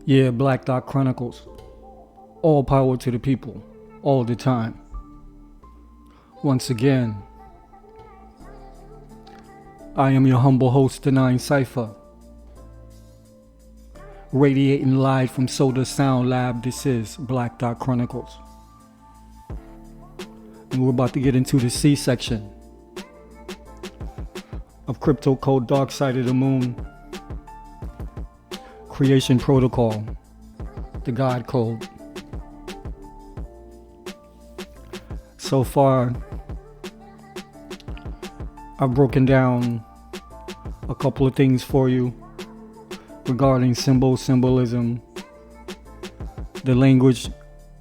Yeah, Black Dot Chronicles. All power to the people, all the time. Once again, I am your humble host, the Nine Cypher. Radiating live from Soda Sound Lab, this is Black Dot Chronicles. And we're about to get into the C section of Crypto Code Dark Side of the Moon, Creation Protocol, the God Code. So far, I've broken down a couple of things for you regarding symbolism, the language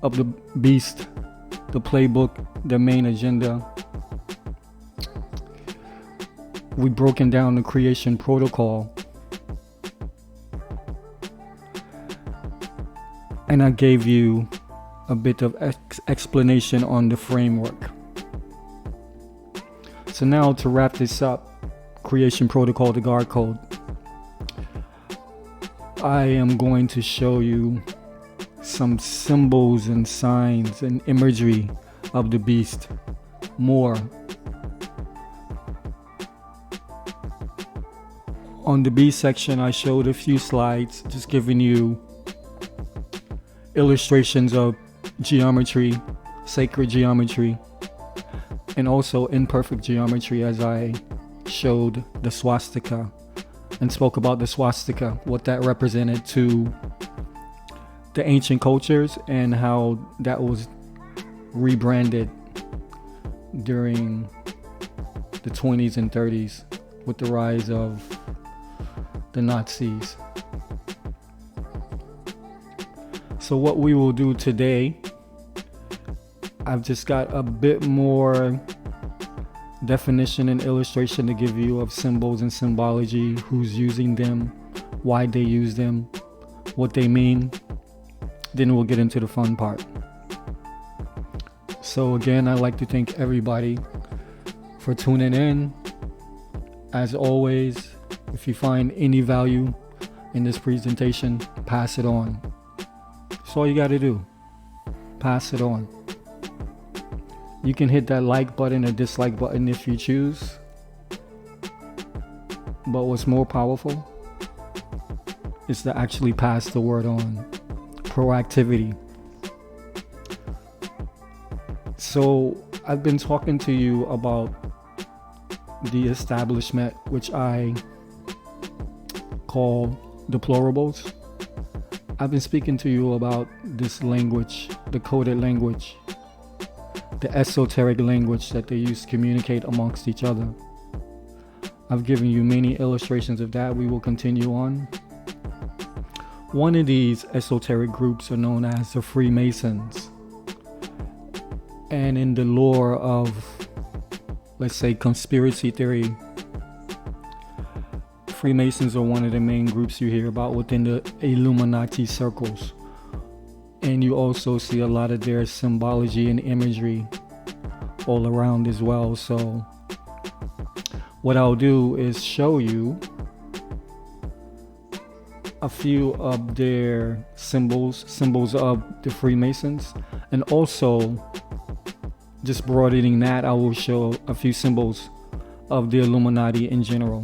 of the beast, the playbook, the main agenda. We've broken down the creation protocol, and I gave you a bit of explanation on the framework. So now to wrap this up, creation protocol, the God Code, I am going to show you some symbols and signs and imagery of the beast more. On the B section, I showed a few slides just giving you illustrations of geometry, sacred geometry, and also imperfect geometry, as I showed the swastika and spoke about the swastika, what that represented to the ancient cultures and how that was rebranded during the 20s and 30s with the rise of the Nazis. So what we will do today, I've just got a bit more definition and illustration to give you of symbols and symbology, who's using them, why they use them, what they mean. Then we'll get into the fun part. So again, I'd like to thank everybody for tuning in. As always, if you find any value in this presentation, pass it on. That's all you got to do. Pass it on. You can hit that like button or dislike button if you choose. But what's more powerful is to actually pass the word on. Proactivity. So I've been talking to you about the establishment, which I call deplorables. I've been speaking to you about this language, the coded language, the esoteric language that they use to communicate amongst each other. I've given you many illustrations of that. We will continue on. One of these esoteric groups are known as the Freemasons. And in the lore of, let's say, conspiracy theory, Freemasons are one of the main groups you hear about within the Illuminati circles. And you also see a lot of their symbology and imagery all around as well. So what I'll do is show you a few of their symbols of the Freemasons, and also just broadening that, I will show a few symbols of the Illuminati in general,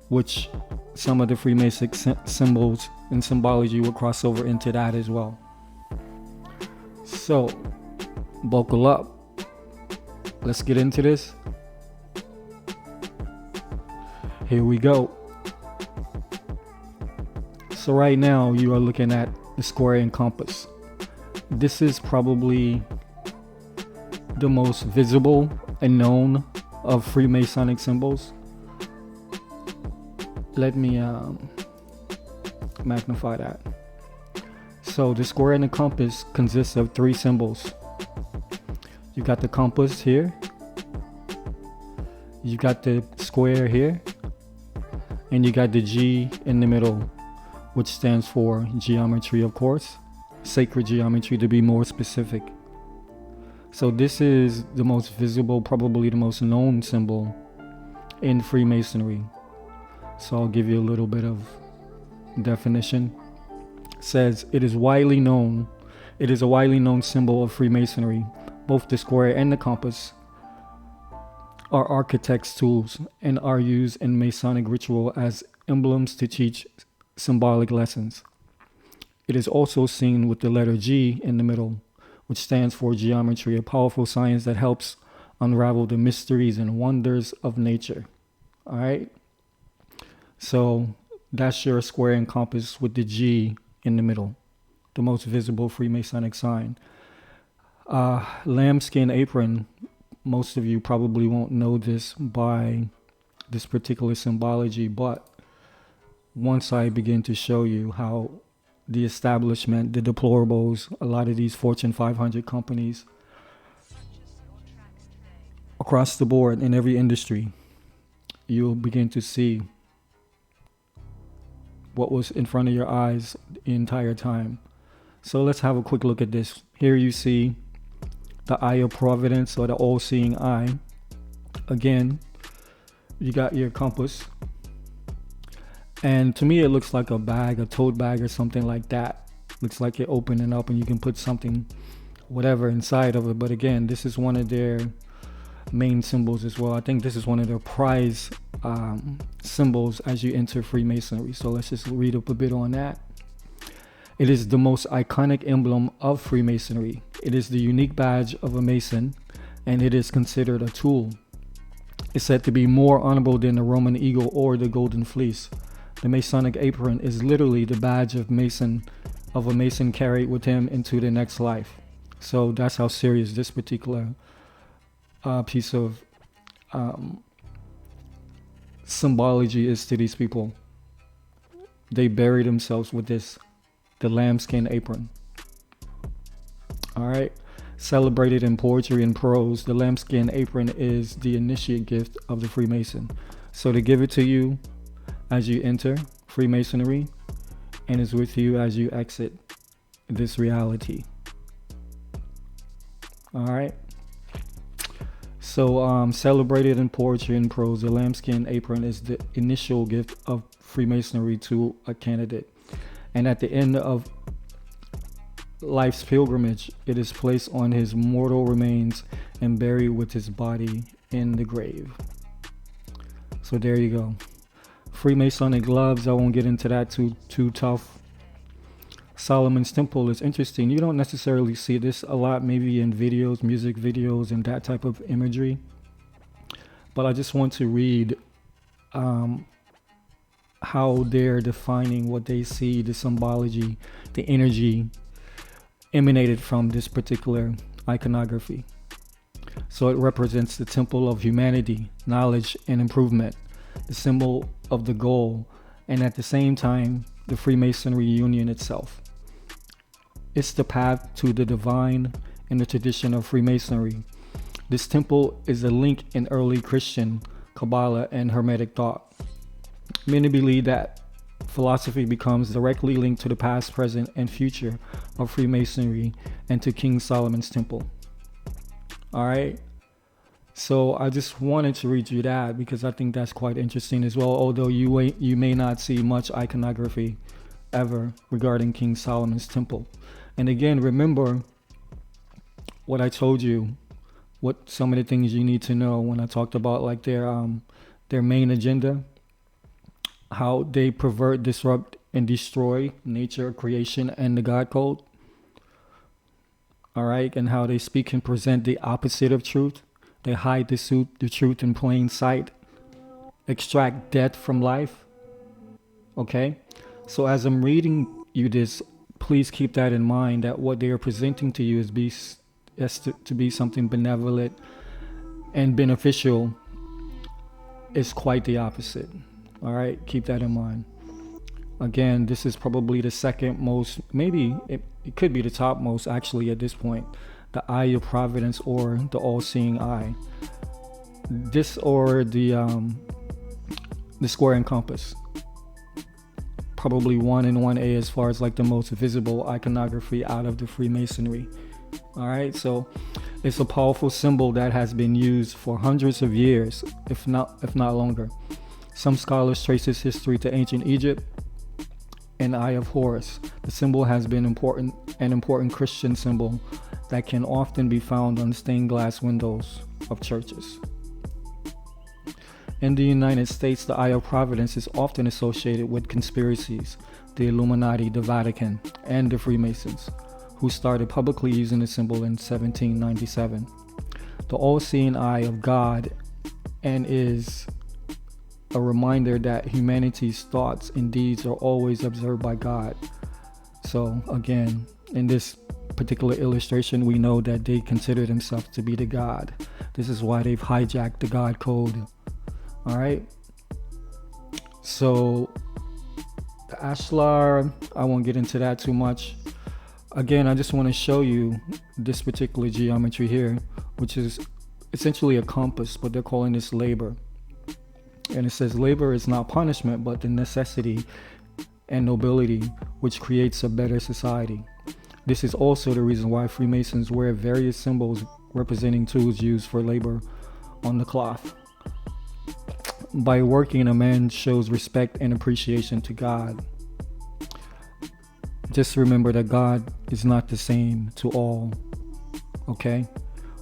which some of the Freemason symbols and symbology will cross over into that as well. So buckle up, let's get into this. Here we go. So right now you are looking at the square and compass. This is probably the most visible and known of Freemasonic symbols. Let me magnify that. So the square and the compass consists of three symbols. You got the compass here, you got the square here, and you got the G in the middle, which stands for geometry, of course, sacred geometry to be more specific. So this is the most visible, probably the most known symbol in Freemasonry. So I'll give you a little bit of definition. says it is a widely known symbol of Freemasonry. Both the square and the compass are architects' tools and are used in Masonic ritual as emblems to teach symbolic lessons. It is also seen with the letter G in the middle, which stands for geometry, a powerful science that helps unravel the mysteries and wonders of nature. All right? So that's your square and compass with the G in the middle, the most visible Freemasonic sign. Lambskin apron, most of you probably won't know this by this particular symbology, but once I begin to show you how the establishment, the deplorables, a lot of these Fortune 500 companies across the board in every industry, you'll begin to see what was in front of your eyes the entire time. So let's have a quick look at this. Here you see the eye of providence, or the all-seeing eye. Again, you got your compass. And to me, it looks like a bag, a tote bag or something like that. Looks like you're opening up and you can put something, whatever, inside of it. But again, this is one of their main symbols as well. I think this is one of their prize symbols as you enter Freemasonry. So let's just read up a bit on that. It is the most iconic emblem of Freemasonry. It is the unique badge of a Mason, and it is considered a tool. It's said to be more honorable than the Roman eagle or the golden fleece. The Masonic apron is literally the badge of a Mason carried with him into the next life. So that's how serious this particular piece of symbology is to these people. They bury themselves with this, the lambskin apron. All right. Celebrated in poetry and prose, the lambskin apron is the initiate gift of the Freemason. So they give it to you as you enter Freemasonry, and is with you as you exit this reality. All right. So celebrated in poetry and prose, the lambskin apron is the initial gift of Freemasonry to a candidate. And at the end of life's pilgrimage, it is placed on his mortal remains and buried with his body in the grave. So there you go. Freemasonic gloves, I won't get into that too tough. Solomon's Temple is interesting. You don't necessarily see this a lot, maybe in videos, music videos, and that type of imagery. But I just want to read how they're defining what they see, the symbology, the energy emanated from this particular iconography. So it represents the temple of humanity, knowledge, and improvement, the symbol of the goal, and at the same time, the Freemasonry union itself. It's the path to the divine in the tradition of Freemasonry. This temple is a link in early Christian Kabbalah and Hermetic thought. Many believe that philosophy becomes directly linked to the past, present, and future of Freemasonry and to King Solomon's Temple. All right. So I just wanted to read you that because I think that's quite interesting as well. Although you may not see much iconography ever regarding King Solomon's Temple. And again, remember what I told you, what some of the things you need to know when I talked about like their main agenda, how they pervert, disrupt, and destroy nature, creation, and the God code. All right, and how they speak and present the opposite of truth. They hide the truth in plain sight, extract death from life. Okay, so as I'm reading you this, please keep that in mind, that what they are presenting to you is to be something benevolent and beneficial is quite the opposite. All right, keep that in mind. Again, this is probably the second most, maybe it could be the top most actually at this point, the eye of providence or the all-seeing eye. This or the square and compass. Probably 1 and 1A as far as like the most visible iconography out of the Freemasonry. All right, so it's a powerful symbol that has been used for hundreds of years, if not longer. Some scholars trace its history to ancient Egypt and Eye of Horus. The symbol has been an important Christian symbol that can often be found on stained glass windows of churches. In the United States, the Eye of Providence is often associated with conspiracies, the Illuminati, the Vatican, and the Freemasons, who started publicly using the symbol in 1797. The all-seeing eye of God and is a reminder that humanity's thoughts and deeds are always observed by God. So again, in this particular illustration, we know that they consider themselves to be the God. This is why they've hijacked the God code. All right. So the ashlar, I won't get into that too much. Again, I just want to show you this particular geometry here, which is essentially a compass, but they're calling this labor. And it says labor is not punishment, but the necessity and nobility which creates a better society. This is also the reason why Freemasons wear various symbols representing tools used for labor on the cloth. By working, a man shows respect and appreciation to God. Just remember that God is not the same to all, okay?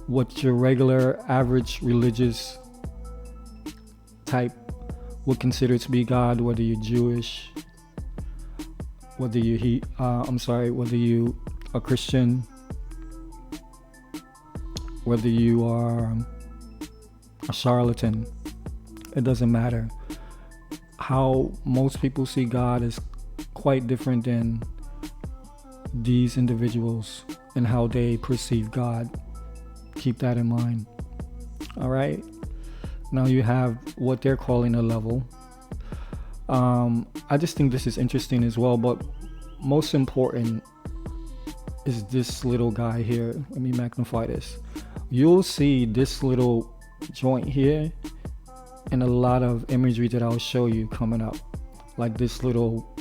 What your regular, average religious type would consider to be God, whether you're Jewish, whether you a Christian, whether you are a charlatan, it doesn't matter. How most people see God is quite different than these individuals and how they perceive God. Keep that in mind. All right. Now you have what they're calling a level. I just think this is interesting as well, but most important is this little guy here. Let me magnify this. You'll see this little joint here and a lot of imagery that I'll show you coming up. Like this little,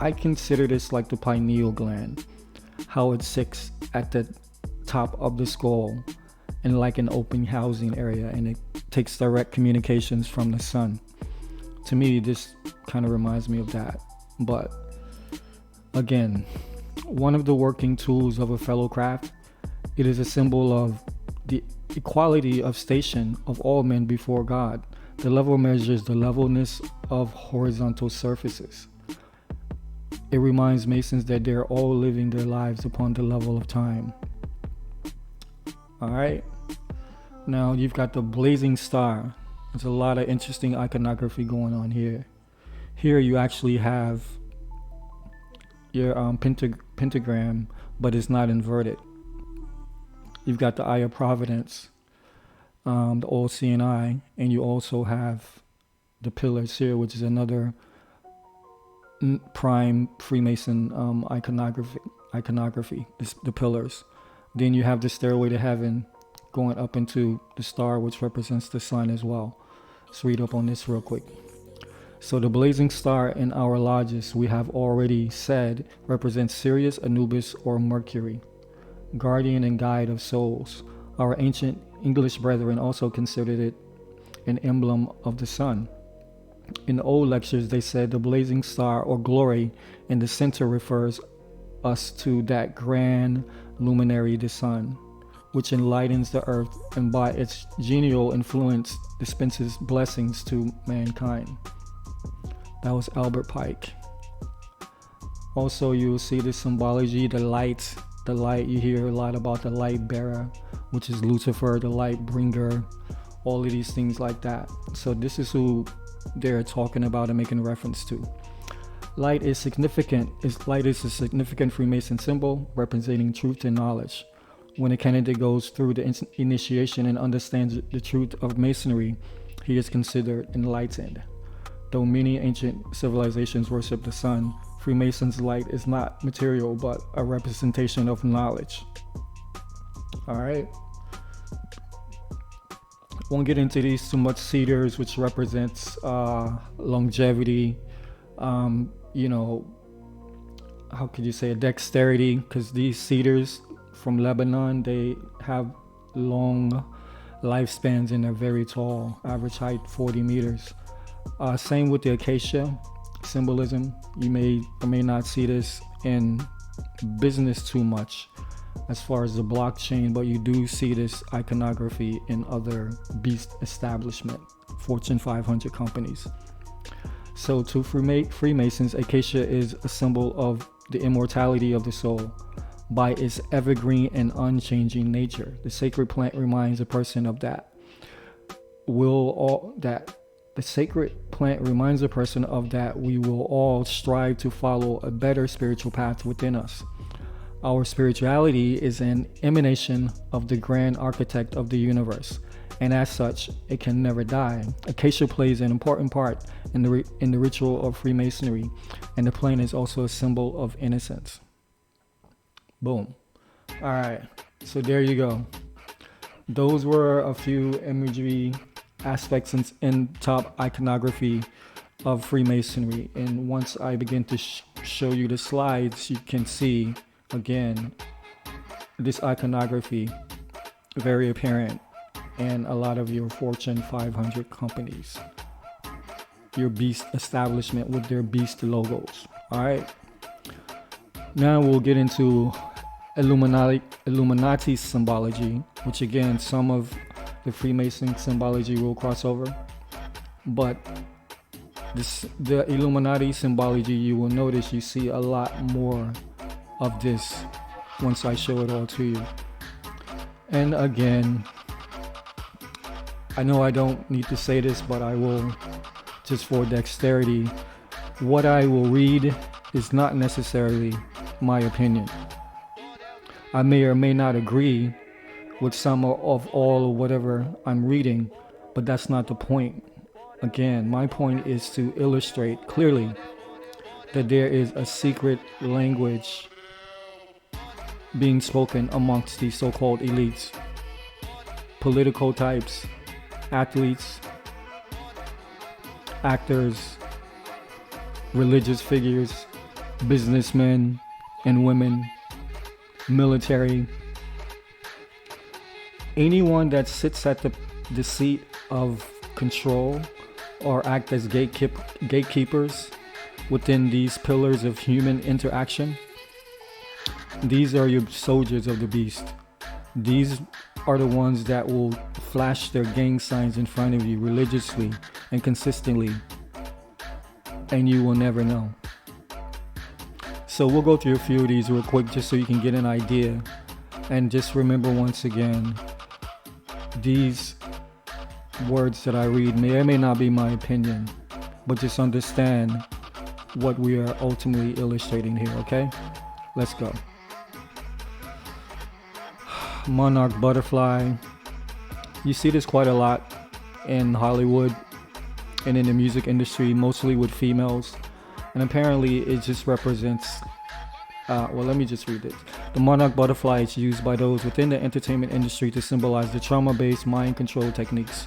I consider this like the pineal gland, how it sits at the top of the skull in like an open housing area, and it takes direct communications from the sun. To me, this kind of reminds me of that. But again, one of the working tools of a fellow craft, it is a symbol of the equality of station of all men before God. The level measures the levelness of horizontal surfaces. It reminds Masons that they're all living their lives upon the level of time. All right. Now you've got the blazing star. There's a lot of interesting iconography going on here. Here you actually have your pentagram, but it's not inverted. You've got the Eye of Providence, the all-seeing eye, and you also have the pillars here, which is another prime Freemason iconography. The pillars. Then you have the stairway to heaven going up into the star, which represents the sun as well. Let's read up on this real quick. So the blazing star in our lodges, we have already said, represents Sirius, Anubis, or Mercury, guardian and guide of souls. Our ancient English brethren also considered it an emblem of the sun. In old lectures, they said the blazing star or glory in the center refers us to that grand luminary, the sun, which enlightens the earth and by its genial influence dispenses blessings to mankind. That was Albert Pike. Also, you will see the symbology, the light, you hear a lot about the light bearer, which is Lucifer, the light bringer, all of these things like that. So this is who they're talking about and making reference to. Light is significant. Light is a significant Freemason symbol representing truth and knowledge. When a candidate goes through the initiation and understands the truth of Masonry, he is considered enlightened. Though many ancient civilizations worship the sun, Freemasons' light is not material but a representation of knowledge. All right. Won't get into these too much. Cedars, which represents longevity, how could you say, a dexterity, because these cedars from Lebanon, they have long lifespans and they're very tall, average height 40 meters. Same with the acacia. symbolism. You may or may not see this in business too much as far as the blockchain, but you do see this iconography in other beast establishment, Fortune 500 companies. So to Freemasons, acacia is a symbol of the immortality of the soul by its evergreen and unchanging nature. The sacred plant reminds a person of that. The sacred plant reminds a person of that we will all strive to follow a better spiritual path within us. Our spirituality is an emanation of the grand architect of the universe, and as such, it can never die. Acacia plays an important part in the ritual of Freemasonry, and the plant is also a symbol of innocence. Boom. All right, so there you go. Those were a few imagery aspects in top iconography of Freemasonry, and once I begin to show you the slides, you can see again this iconography very apparent in a lot of your Fortune 500 companies, your beast establishment with their beast logos. All right, now we'll get into Illuminati symbology, which again, some of the Freemason symbology will cross over, but the Illuminati symbology, you will notice you see a lot more of this once I show it all to you. And again, I know I don't need to say this, but I will, just for dexterity. What I will read is not necessarily my opinion. I may or may not agree with some of all or whatever I'm reading, but that's not the point. Again, my point is to illustrate clearly that there is a secret language being spoken amongst these so-called elites, political types, athletes, actors, religious figures, businessmen and women, military, anyone that sits at the seat of control or act as gatekeepers within these pillars of human interaction. These are your soldiers of the beast. These are the ones that will flash their gang signs in front of you religiously and consistently, and you will never know. So we'll go through a few of these real quick just so you can get an idea. And just remember once again, these words that I read may or may not be my opinion, but just understand what we are ultimately illustrating here, okay? Let's go. Monarch butterfly. You see this quite a lot in Hollywood and in the music industry, mostly with females. And apparently it just represents, let me just read this. The monarch butterfly is used by those within the entertainment industry to symbolize the trauma-based mind control techniques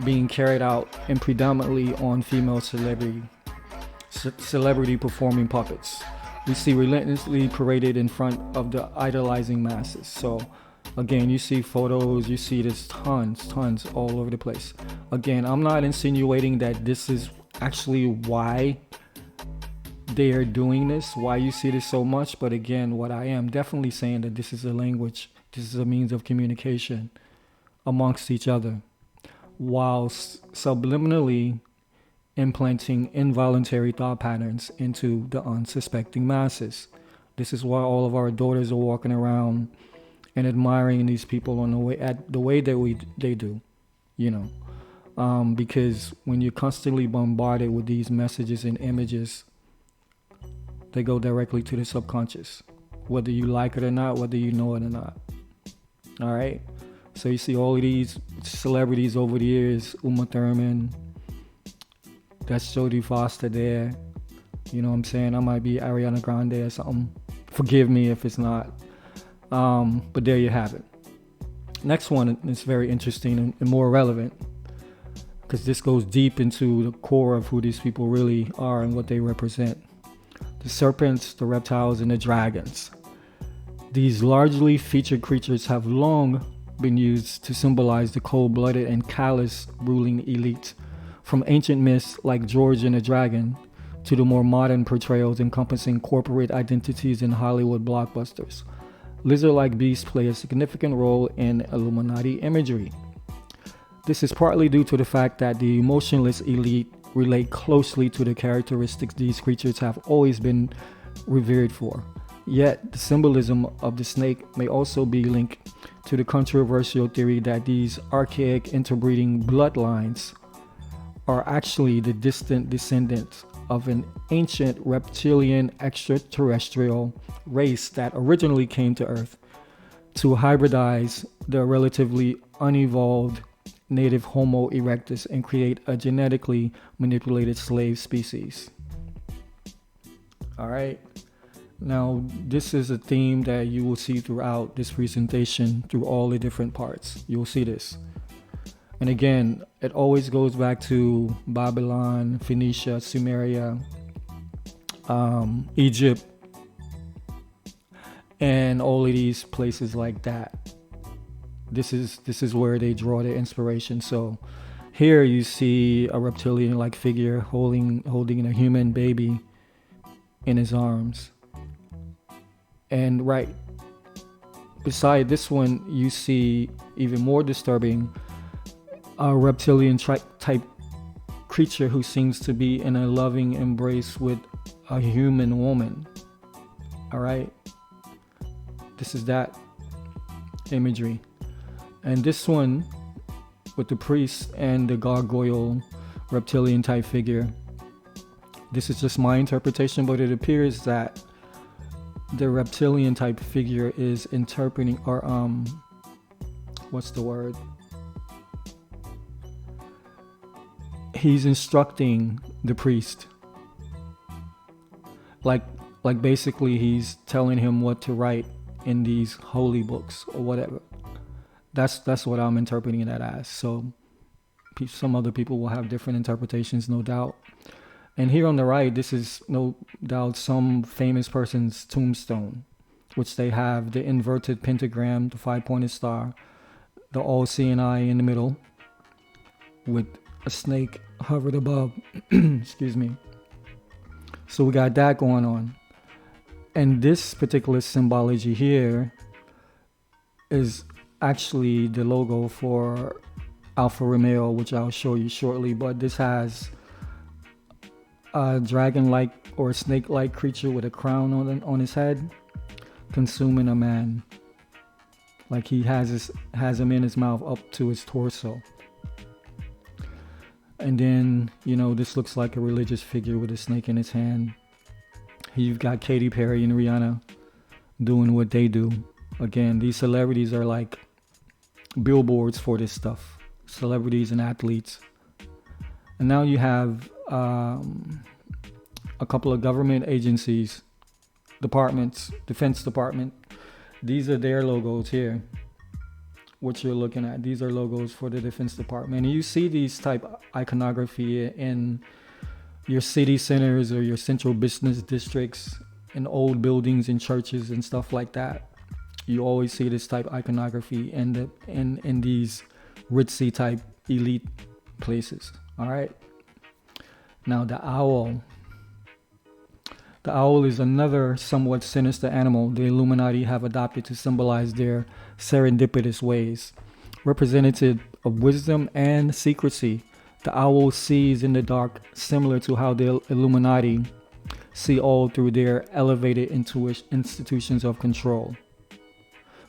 being carried out and predominantly on female celebrity performing puppets. We see relentlessly paraded in front of the idolizing masses. So again, you see photos, you see this tons all over the place. Again, I'm not insinuating that this is actually why they are doing this, why you see this so much, but again, what I am definitely saying that this is a language, this is a means of communication amongst each other, while subliminally implanting involuntary thought patterns into the unsuspecting masses. This is why all of our daughters are walking around and admiring these people on the way that they do, you know, because when you're constantly bombarded with these messages and images, they go directly to the subconscious, whether you like it or not, whether you know it or not. All right. So you see all of these celebrities over the years, Uma Thurman, that's Jodie Foster there. You know what I'm saying? I might be Ariana Grande or something. Forgive me if it's not. But there you have it. Next one is very interesting and more relevant, because this goes deep into the core of who these people really are and what they represent. The serpents, the reptiles, and the dragons. These largely featured creatures have long been used to symbolize the cold-blooded and callous ruling elite. From ancient myths like George and the Dragon to the more modern portrayals encompassing corporate identities in Hollywood blockbusters. Lizard-like beasts play a significant role in Illuminati imagery. This is partly due to the fact that the emotionless elite relate closely to the characteristics these creatures have always been revered for. Yet, the symbolism of the snake may also be linked to the controversial theory that these archaic interbreeding bloodlines are actually the distant descendants of an ancient reptilian extraterrestrial race that originally came to Earth to hybridize the relatively unevolved native Homo erectus and create a genetically manipulated slave species. All right. Now, this is a theme that you will see throughout this presentation, through all the different parts. You will see this. And again, it always goes back to Babylon, Phoenicia, Sumeria, Egypt, and all of these places like that. This is where they draw their inspiration. So here you see a reptilian-like figure holding a human baby in his arms. And right beside this one, you see even more disturbing, a reptilian type creature who seems to be in a loving embrace with a human woman. All right, this is that imagery. And this one with the priest and the gargoyle reptilian type figure, this is just my interpretation, but it appears that the reptilian type figure is interpreting, or what's the word? He's instructing the priest. Like basically he's telling him what to write in these holy books or whatever. That's what I'm interpreting that as. So some other people will have different interpretations, no doubt. And here on the right, this is no doubt some famous person's tombstone, which they have the inverted pentagram, the 5-pointed star, the all-seeing eye in the middle, with a snake hovered above. Excuse me. So we got that going on. And this particular symbology here is actually the logo for Alfa Romeo, which I'll show you shortly. But this has a dragon-like or snake-like creature with a crown on his head, consuming a man. Like he has him in his mouth up to his torso. And then, this looks like a religious figure with a snake in his hand. You've got Katy Perry and Rihanna doing what they do. Again, these celebrities are like billboards for this stuff. Celebrities and athletes. And now you have a couple of government agencies, departments, Defense Department. These are their logos here. What you're looking at, these are logos for the Defense Department. And you see these type iconography in your city centers or your central business districts, in old buildings and churches and stuff like that. You always see this type iconography in these ritzy type elite places. All right. Now the owl. The owl is another somewhat sinister animal the Illuminati have adopted to symbolize their serendipitous ways. Representative of wisdom and secrecy, the owl sees in the dark, similar to how the Illuminati see all through their elevated institutions of control.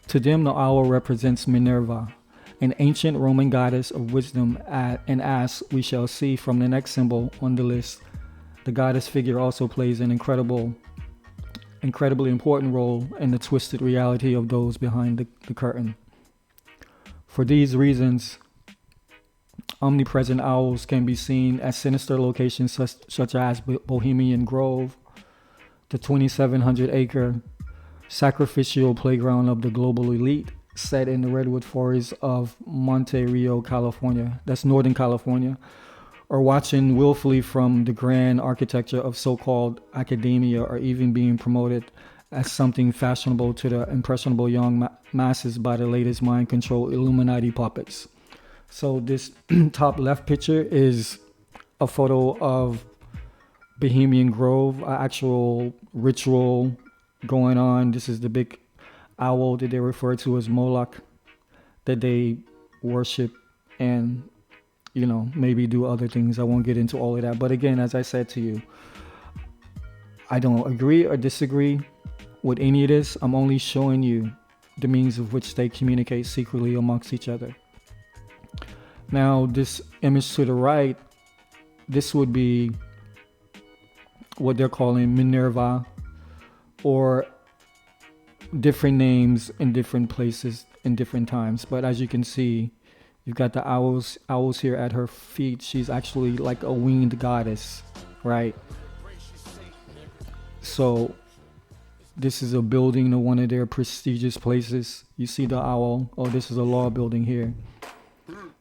To them, the owl represents Minerva, an ancient Roman goddess of wisdom, and as we shall see from the next symbol on the list, the goddess figure also plays an incredibly important role in the twisted reality of those behind the curtain. For these reasons, omnipresent owls can be seen at sinister locations such as Bohemian Grove, the 2,700-acre sacrificial playground of the global elite, set in the redwood forest of Monte Rio, California. That's Northern California. Or watching willfully from the grand architecture of so-called academia, or even being promoted as something fashionable to the impressionable young masses by the latest mind control Illuminati puppets. So this top left picture is a photo of Bohemian Grove, actual ritual going on. This is the big owl that they refer to as Moloch, that they worship and, maybe do other things. I won't get into all of that. But again, as I said to you, I don't agree or disagree with any of this. I'm only showing you the means of which they communicate secretly amongst each other. Now, this image to the right, this would be what they're calling Minerva, or different names in different places in different times. But as you can see, you've got the owls here at her feet. She's actually like a winged goddess, right? So this is a building to one of their prestigious places. You see the owl. Oh, this is a law building here.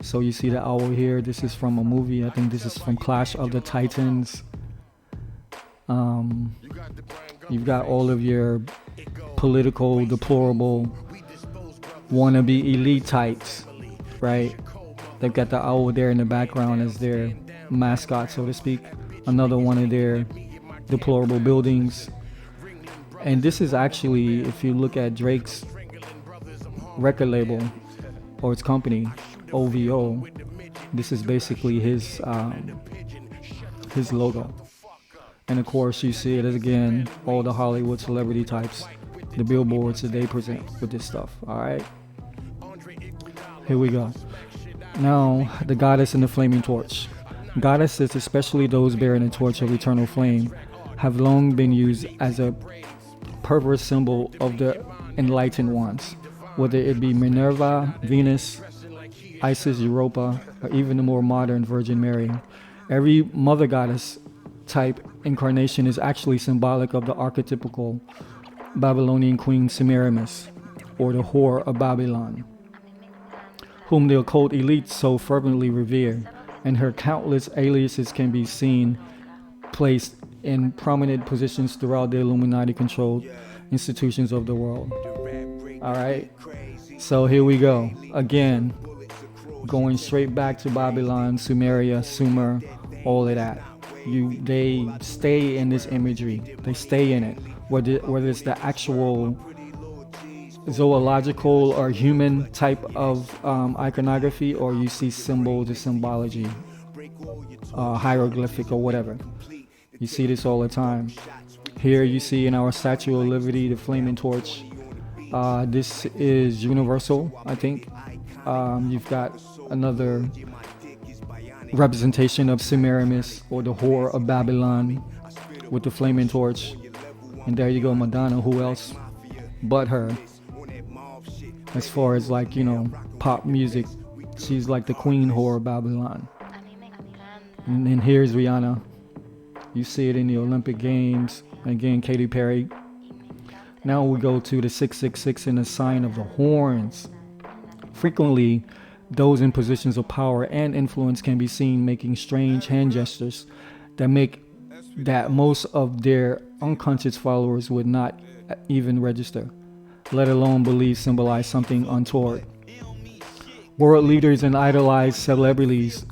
So you see the owl here. This is from a movie. I think this is from Clash of the Titans. You've got all of your political, deplorable, wannabe elite types, right? They've got the owl there in the background as their mascot, so to speak. Another one of their deplorable buildings. And this is actually, if you look at Drake's record label or its company, OVO, this is basically his logo. And of course, you see it as, again, all the Hollywood celebrity types, the billboards that they present with this stuff. All right, here we go. Now, the goddess and the flaming torch. Goddesses, especially those bearing a torch of eternal flame, have long been used as a perverse symbol of the enlightened ones, whether it be Minerva, Venus, Isis, Europa, or even the more modern Virgin Mary. Every mother goddess type incarnation is actually symbolic of the archetypical Babylonian queen Semiramis, or the whore of Babylon, whom the occult elites so fervently revere, and her countless aliases can be seen placed in prominent positions throughout the Illuminati-controlled institutions of the world. All right, so here we go again, going straight back to Babylon, Sumeria, Sumer, all of that. They stay in this imagery. They stay in it. Whether it's the actual zoological or human type of iconography, or you see symbols or symbology, hieroglyphic or whatever. You see this all the time. Here you see in our Statue of Liberty, the flaming torch. This is universal, I think. You've got another representation of Semiramis, or the whore of Babylon, with the flaming torch. And there you go, Madonna. Who else but her? As far as, like, pop music, she's like the queen whore of Babylon. And then here's Rihanna. You see it in the Olympic Games. Again, Katy Perry. Now we go to the 666 and the sign of the horns. Frequently, those in positions of power and influence can be seen making strange hand gestures that most of their unconscious followers would not even register, let alone believe symbolize something untoward. World leaders and idolized celebrities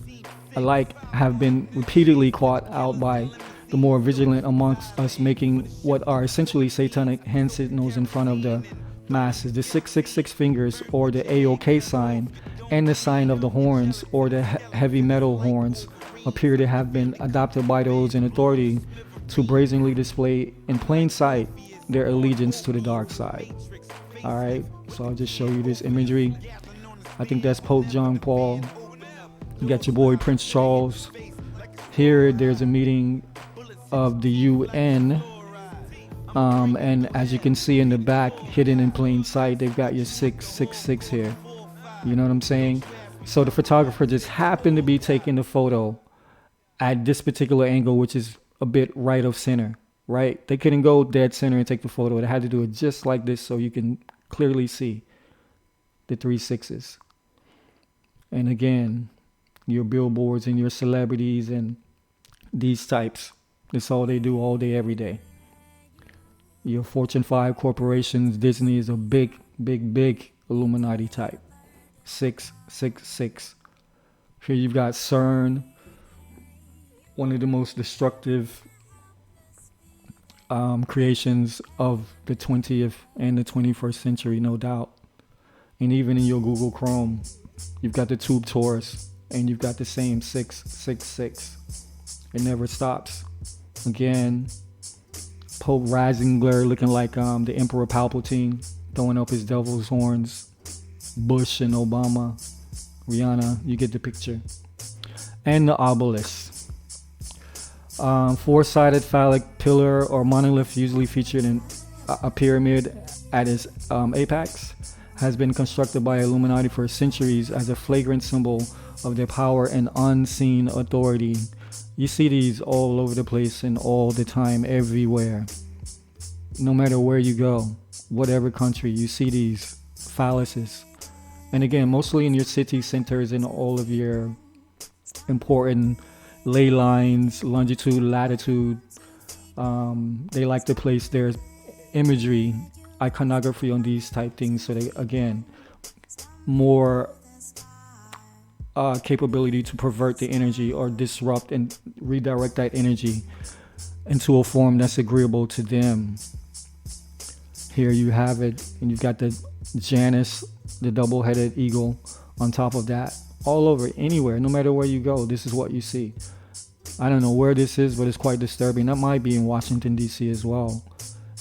alike have been repeatedly caught out by the more vigilant amongst us, making what are essentially satanic hand signals in front of the masses. The 666 fingers, or the AOK sign, and the sign of the horns, or the heavy metal horns, appear to have been adopted by those in authority to brazenly display in plain sight their allegiance to the dark side. All right, so I'll just show you this imagery. I think that's Pope John Paul. You got your boy Prince Charles. Here, there's a meeting of the UN, and as you can see in the back, hidden in plain sight, they've got your 666 here. You know what I'm saying? So the photographer just happened to be taking the photo at this particular angle, which is a bit right of center, right? They couldn't go dead center and take the photo. They had to do it just like this so you can clearly see the 3 6s. And again, your billboards and your celebrities and these types, that's all they do all day, every day. Your Fortune 5 corporations, Disney is a big Illuminati type. 666. Here you've got CERN, one of the most destructive creations of the 20th and the 21st century, no doubt. And even in your Google Chrome, you've got the tube Taurus, and you've got the same 666. It never stops. Again, Pope Ratzinger looking like the Emperor Palpatine, throwing up his devil's horns. Bush and Obama, Rihanna, you get the picture. And the obelisk. Four-sided phallic pillar or monolith, usually featured in a pyramid at its apex, has been constructed by Illuminati for centuries as a flagrant symbol of their power and unseen authority. You see these all over the place and all the time, everywhere. No matter where you go, whatever country, you see these phalluses. And again, mostly in your city centers and all of your important ley lines, longitude, latitude. They like to place their imagery, iconography on these type things, so they, again, more capability to pervert the energy or disrupt and redirect that energy into a form that's agreeable to them. Here you have it, and you've got the Janus, the double-headed eagle on top of that. All over, anywhere, no matter where you go, this is what you see. I don't know where this is, but it's quite disturbing. That might be in Washington, D.C. as well.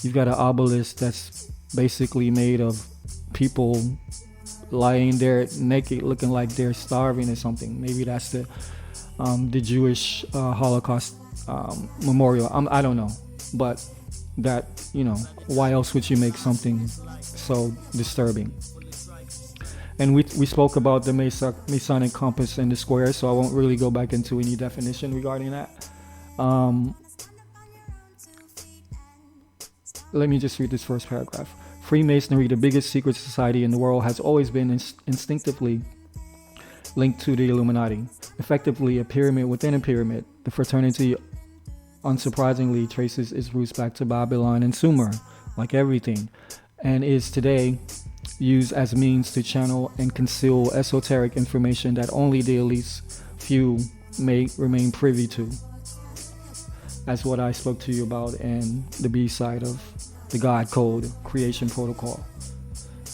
You've got an obelisk that's basically made of people lying there naked, looking like they're starving or something. Maybe that's the Jewish Holocaust memorial. I don't know, but that, you know, why else would you make something so disturbing? And we spoke about the Masonic compass and the square, so I won't really go back into any definition regarding that. Let me just read this first paragraph. Freemasonry, the biggest secret society in the world, has always been instinctively linked to the Illuminati. Effectively a pyramid within a pyramid, the fraternity unsurprisingly traces its roots back to Babylon and Sumer, like everything, and is today used as means to channel and conceal esoteric information that only the elite few may remain privy to. That's what I spoke to you about in the B side of the God Code creation protocol.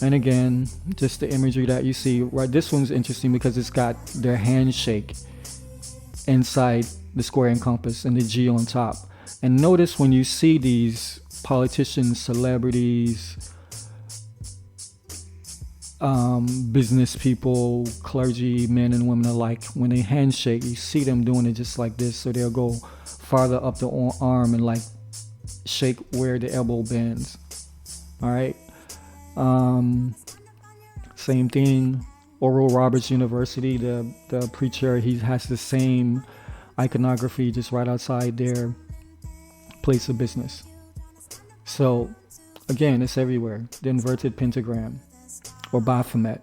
And again, just the imagery that you see, right? This one's interesting because it's got their handshake inside the square and compass and the G on top. And notice when you see these politicians, celebrities, business people, clergy, men and women alike, when they handshake, you see them doing it just like this. So they'll go farther up the arm and like shake where the elbow bends. All right. Same thing. Oral Roberts University, the preacher, he has the same iconography just right outside their place of business. So again, it's everywhere. The inverted pentagram, or Baphomet.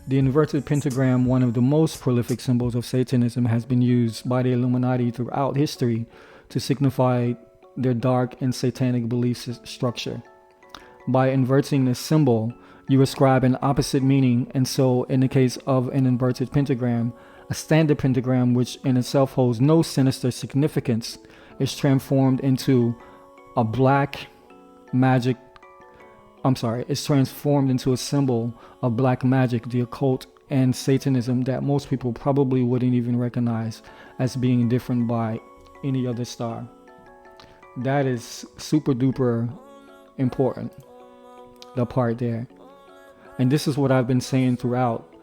The inverted pentagram, one of the most prolific symbols of Satanism, has been used by the Illuminati throughout history to signify their dark and satanic belief structure. By inverting the symbol, you ascribe an opposite meaning, and so in the case of an inverted pentagram, a standard pentagram, which in itself holds no sinister significance, is transformed into a black magic. It's transformed into a symbol of black magic, the occult, and Satanism that most people probably wouldn't even recognize as being different by any other star. That is super duper important, the part there. And this is what I've been saying throughout.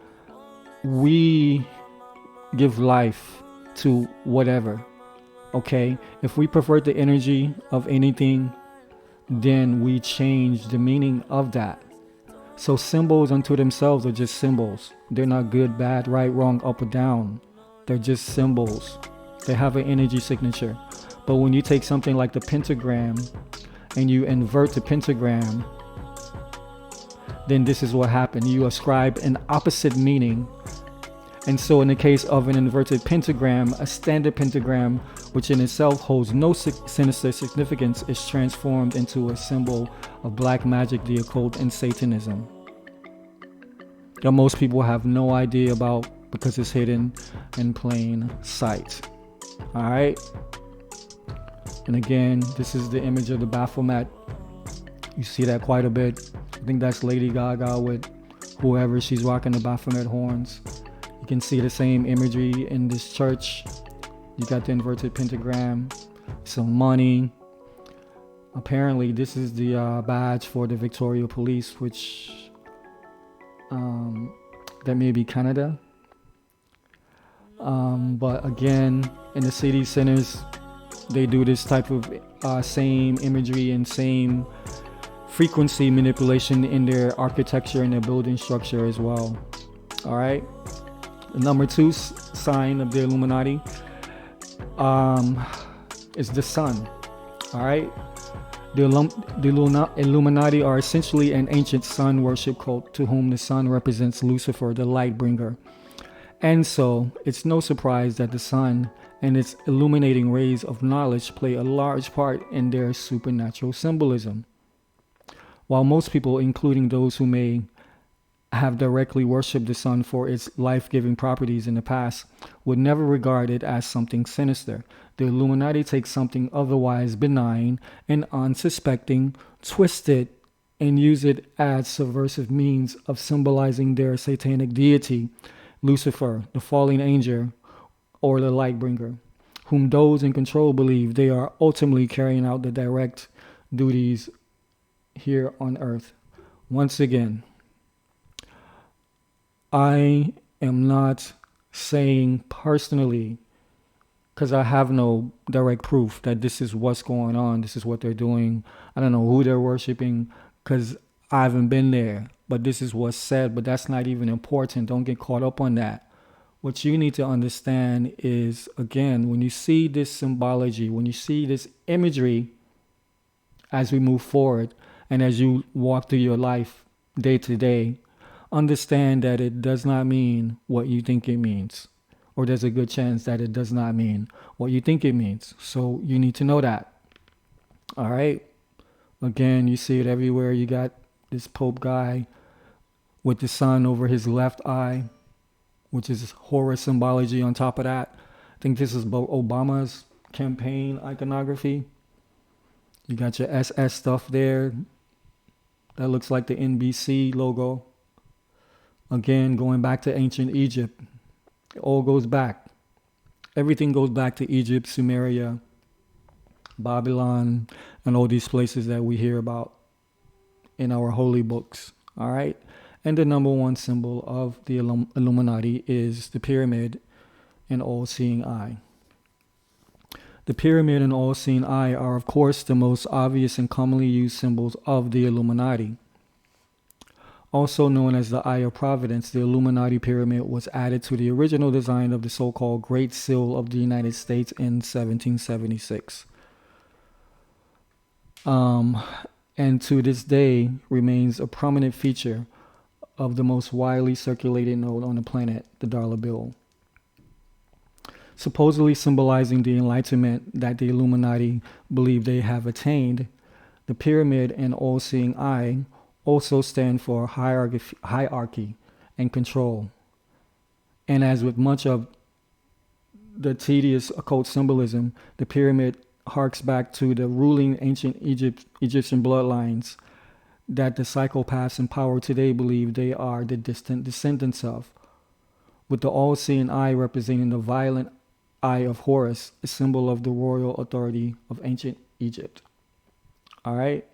We give life to whatever, okay? If we pervert the energy of anything, then we change the meaning of that. So symbols unto themselves are just symbols. They're not good, bad, right, wrong, up or down. They're just symbols. They have an energy signature. But when you take something like the pentagram and you invert the pentagram, then this is what happened. You ascribe an opposite meaning. And so in the case of an inverted pentagram, a standard pentagram, which in itself holds no sinister significance, is transformed into a symbol of black magic, the occult, and Satanism that most people have no idea about because it's hidden in plain sight. All right. And again, this is the image of the Baphomet. You see that quite a bit. I think that's Lady Gaga with whoever she's rocking the Baphomet horns. You can see the same imagery in this church. You got the inverted pentagram, some money. Apparently, this is the badge for the Victoria Police, which that may be Canada. But again, in the city centers, they do this type of same imagery and same frequency manipulation in their architecture and their building structure as well. All right. The number 2 sign of the Illuminati is the sun. All right. The Illuminati are essentially an ancient sun worship cult to whom the sun represents Lucifer, the light bringer. And so it's no surprise that the sun and its illuminating rays of knowledge play a large part in their supernatural symbolism. While most people, including those who may have directly worshipped the sun for its life-giving properties in the past, would never regard it as something sinister, the Illuminati takes something otherwise benign and unsuspecting, twist it, and use it as subversive means of symbolizing their satanic deity, Lucifer, the fallen angel, or the light bringer, whom those in control believe they are ultimately carrying out the direct duties here on earth. Once again, I am not saying personally, because I have no direct proof that this is what's going on, this is what they're doing. I don't know who they're worshiping because I haven't been there, but this is what's said, but that's not even important. Don't get caught up on that. What you need to understand is, again, when you see this symbology, when you see this imagery as we move forward and as you walk through your life day to day, understand that it does not mean what you think it means. Or there's a good chance that it does not mean what you think it means. So you need to know that. All right? Again, you see it everywhere. You got this Pope guy with the sun over his left eye, which is Horus symbology on top of that. I think this is Obama's campaign iconography. You got your SS stuff there. That looks like the NBC logo. Again, going back to ancient Egypt. It all goes back. Everything goes back to Egypt, Sumeria, Babylon, and all these places that we hear about in our holy books. All right? And the number 1 symbol of the Illuminati is the pyramid and all-seeing eye. The pyramid and all-seeing eye are, of course, the most obvious and commonly used symbols of the Illuminati. Also known as the Eye of Providence, the Illuminati pyramid was added to the original design of the so-called Great Seal of the United States in 1776. And to this day remains a prominent feature of the most widely circulated note on the planet, the dollar bill. Supposedly symbolizing the enlightenment that the Illuminati believe they have attained, the pyramid and all-seeing eye also stand for hierarchy and control. And as with much of the tedious occult symbolism, the pyramid harks back to the ruling ancient Egyptian bloodlines that the psychopaths in power today believe they are the distant descendants of, with the all-seeing eye representing the violent eye of Horus, a symbol of the royal authority of ancient Egypt. All right?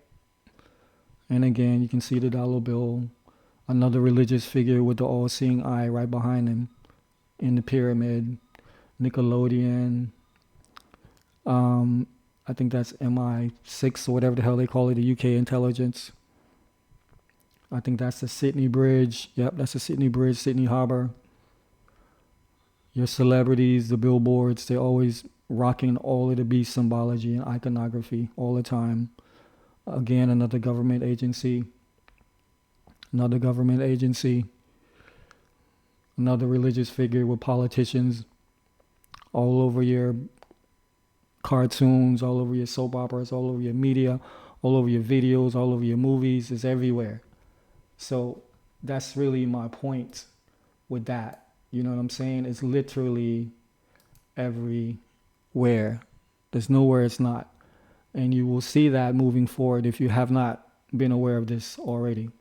And again, you can see the dollar bill, another religious figure with the all-seeing eye right behind him in the pyramid, Nickelodeon. I think that's MI6 or whatever the hell they call it, the UK intelligence. I think that's the Sydney Bridge. Yep, that's the Sydney Bridge, Sydney Harbor. Your celebrities, the billboards, they're always rocking all of the beast symbology and iconography all the time. Again, another government agency. Another religious figure with politicians all over your cartoons, all over your soap operas, all over your media, all over your videos, all over your movies. It's everywhere. So that's really my point with that. You know what I'm saying? It's literally everywhere. There's nowhere it's not. And you will see that moving forward if you have not been aware of this already.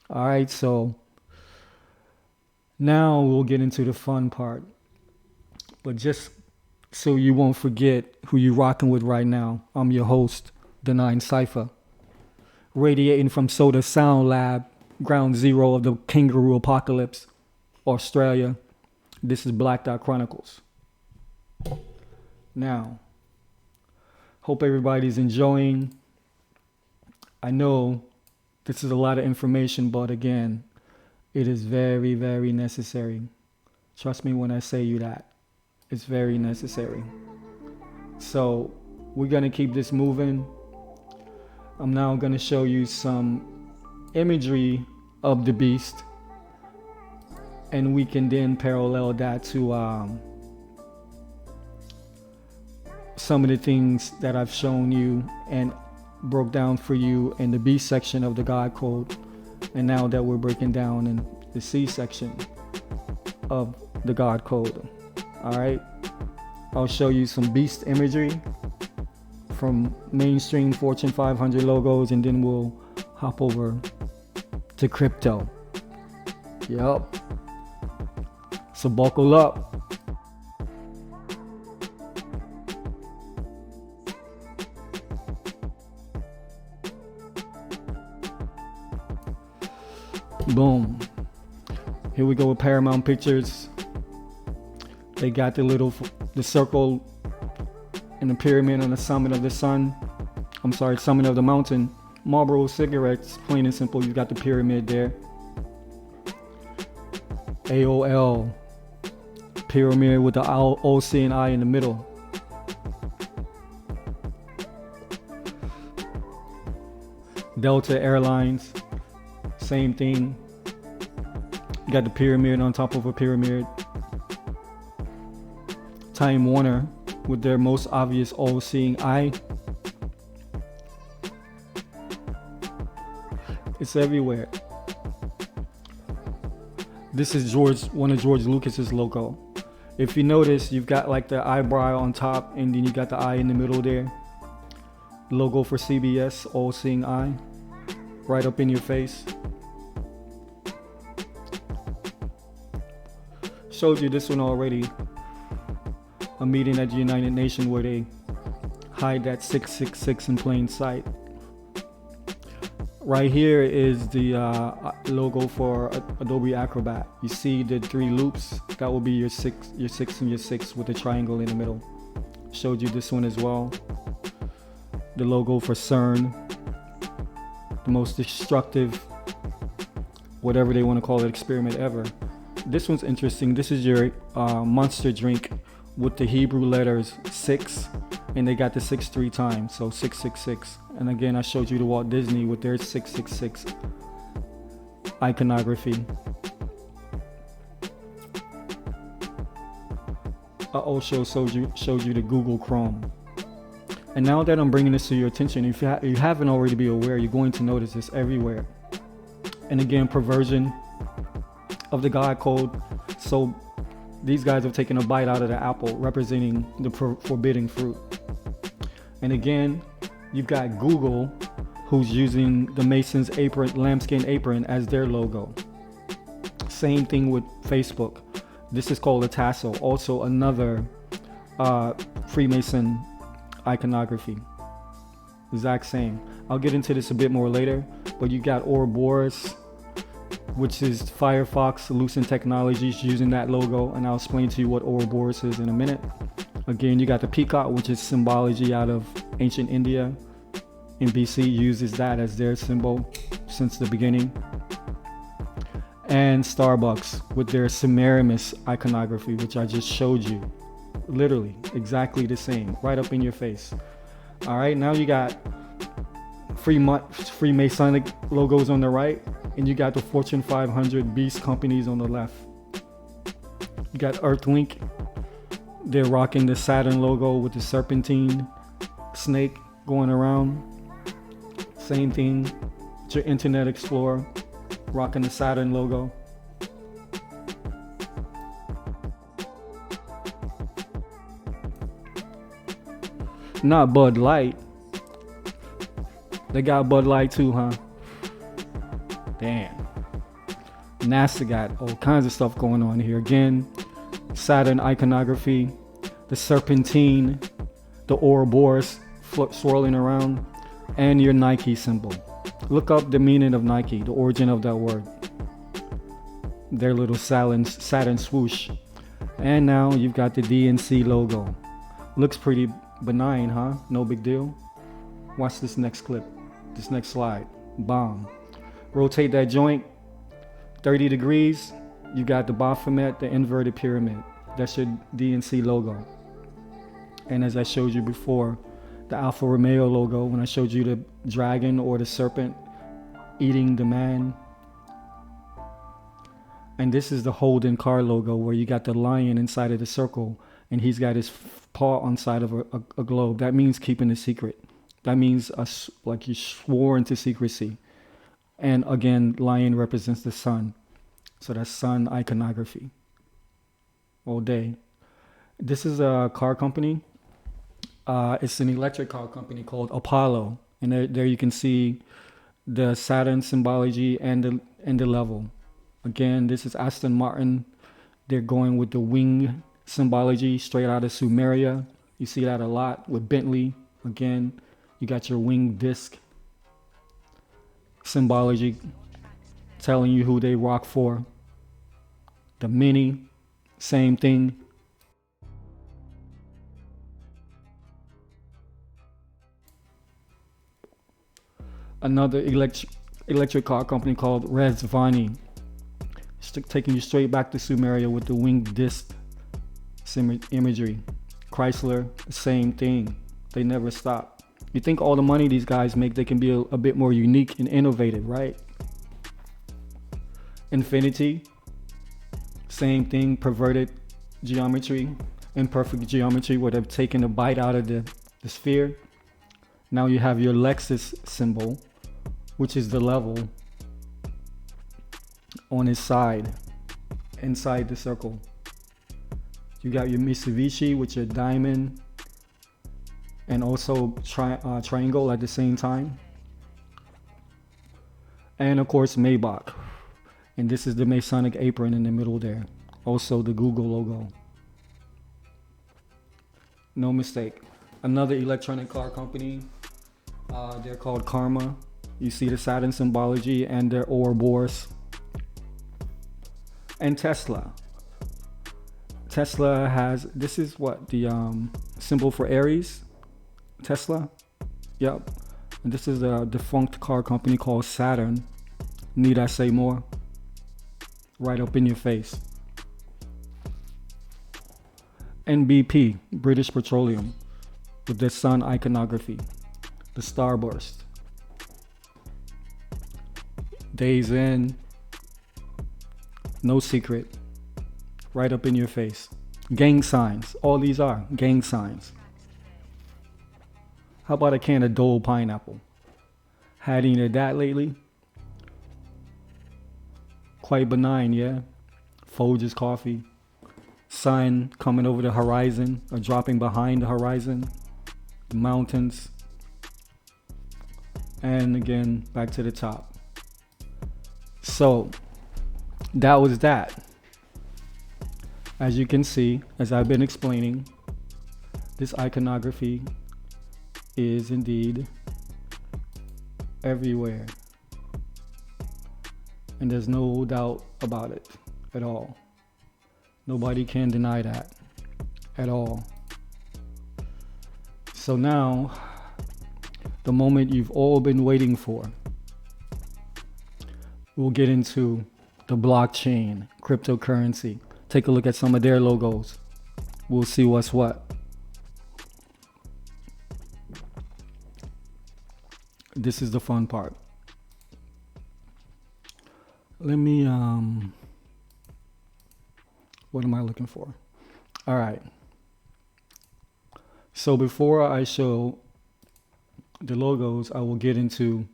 All right, so now we'll get into the fun part. But just so you won't forget who you're rocking with right now, I'm your host, The Nine Cypher, radiating from Soda Sound Lab, ground zero of the kangaroo apocalypse, Australia. This is Black Dot Chronicles. Now, hope everybody's enjoying. I know this is a lot of information, but again, it is very, very necessary. Trust me when I say you that. It's very necessary. So we're going to keep this moving. I'm now going to show you some imagery of daBEAST, and we can then parallel that to some of the things that I've shown you and broke down for you in the B section of the God Code, and now that we're breaking down in the C section of the God Code. All right, I'll show you some beast imagery from mainstream Fortune 500 logos, and then we'll hop over to crypto. Yup. So buckle up. Boom. Here we go with Paramount Pictures. They got the circle and the pyramid on the summit of the sun. Summit of the mountain. Marlboro cigarettes, plain and simple. You got the pyramid there. AOL. Pyramid with the OC and I in the middle. Delta Airlines. Same thing. You got the pyramid on top of a pyramid. Time Warner with their most obvious all-seeing eye. It's everywhere. This is one of George Lucas's logo. If you notice, you've got like the eyebrow on top, and then you got the eye in the middle there. Logo for CBS, all-seeing eye, right up in your face. Showed you this one already. A meeting at the United Nations where they hide that 666 in plain sight. Right here is the logo for Adobe Acrobat. You see the 3 loops? That will be your six and your 6 with the triangle in the middle. Showed you this one as well. The logo for CERN, the most destructive, whatever they want to call it, experiment ever. This one's interesting. This is your monster drink with the Hebrew letters 6, and they got the 6 3 times, so 666. And again, I showed you the Walt Disney with their 666 iconography. I also showed you the Google Chrome. And now that I'm bringing this to your attention, if you haven't already been aware, you're going to notice this everywhere. And again, perversion of the God Code. So these guys have taken a bite out of the apple, representing the forbidden fruit. And again, you've got Google, who's using the Mason's apron, lambskin apron, as their logo. Same thing with Facebook. This is called a tassel, also another Freemason iconography. Exact same. I'll get into this a bit more later, but you got Ouroboros, which is Firefox Lucent Technologies using that logo, and I'll explain to you what Ouroboros is in a minute. Again, you got the peacock, which is symbology out of ancient India, and BC uses that as their symbol since the beginning. And Starbucks with their Semiramis iconography, which I just showed you. Literally, exactly the same, right up in your face. All right, now you got Freemasonic logos on the right, and you got the Fortune 500 beast companies on the left. You got Earthlink. They're rocking the Saturn logo with the serpentine snake going around. Same thing with your Internet Explorer, rocking the Saturn logo. Not Bud Light, They got Bud Light too, huh? Damn. NASA got all kinds of stuff going on here. Again, Saturn iconography, the serpentine, the Ouroboros swirling around, and your Nike symbol. Look up the meaning of Nike, the origin of that word. Their little Saturn swoosh. And now you've got the DNC logo. Looks pretty benign, huh? No big deal. Watch this next clip, this next slide. Bomb. Rotate that joint 30 degrees. You got the Baphomet, the inverted pyramid. That's your DNC logo. And as I showed you before, the Alfa Romeo logo, when I showed you the dragon or the serpent eating the man. And this is the Holden car logo, where you got the lion inside of the circle and he's got his paw on side of a globe. That means keeping a secret. That means like you swore into secrecy. And again, lion represents the sun. So that's sun iconography all day. This is a car company. It's an electric car company called Apollo. And there you can see the Saturn symbology and the level. Again, this is Aston Martin. They're going with the wing symbology straight out of Sumeria. You see that a lot with Bentley. Again, you got your wing disc symbology telling you who they rock for. The Mini, same thing. Another electric car company called Rezvani, taking you straight back to Sumeria with the winged disc imagery. Chrysler, the same thing. They never stop. You think all the money these guys make, they can be a bit more unique and innovative, right? Infinity, same thing. Perverted geometry, imperfect geometry, where they've taken a bite out of the sphere. Now you have your Lexus symbol, which is the level on his side, inside the circle. You got your Mitsubishi with your diamond and also triangle at the same time. And of course Maybach. And this is the Masonic apron in the middle there. Also the Google logo. No mistake. Another electronic car company. They're called Karma. You see the Saturn symbology and their Ouroboros. And Tesla. Tesla has, this is what, the symbol for Aries? Tesla? Yep. And this is a defunct car company called Saturn. Need I say more? Right up in your face. And BP, British Petroleum, with the sun iconography. The starburst. Days in. No secret. Right up in your face. Gang signs. All these are gang signs. How about a can of Dole pineapple? Had any of that lately? Quite benign, yeah? Folgers coffee. Sun coming over the horizon or dropping behind the horizon. The mountains. And again, back to the top. So, that was that. As you can see, as I've been explaining, this iconography is indeed everywhere. And there's no doubt about it at all. Nobody can deny that at all. So now, the moment you've all been waiting for, we'll get into the blockchain, cryptocurrency. Take a look at some of their logos. We'll see what's what. This is the fun part. Let me, what am I looking for? All right. So before I show the logos, I will get into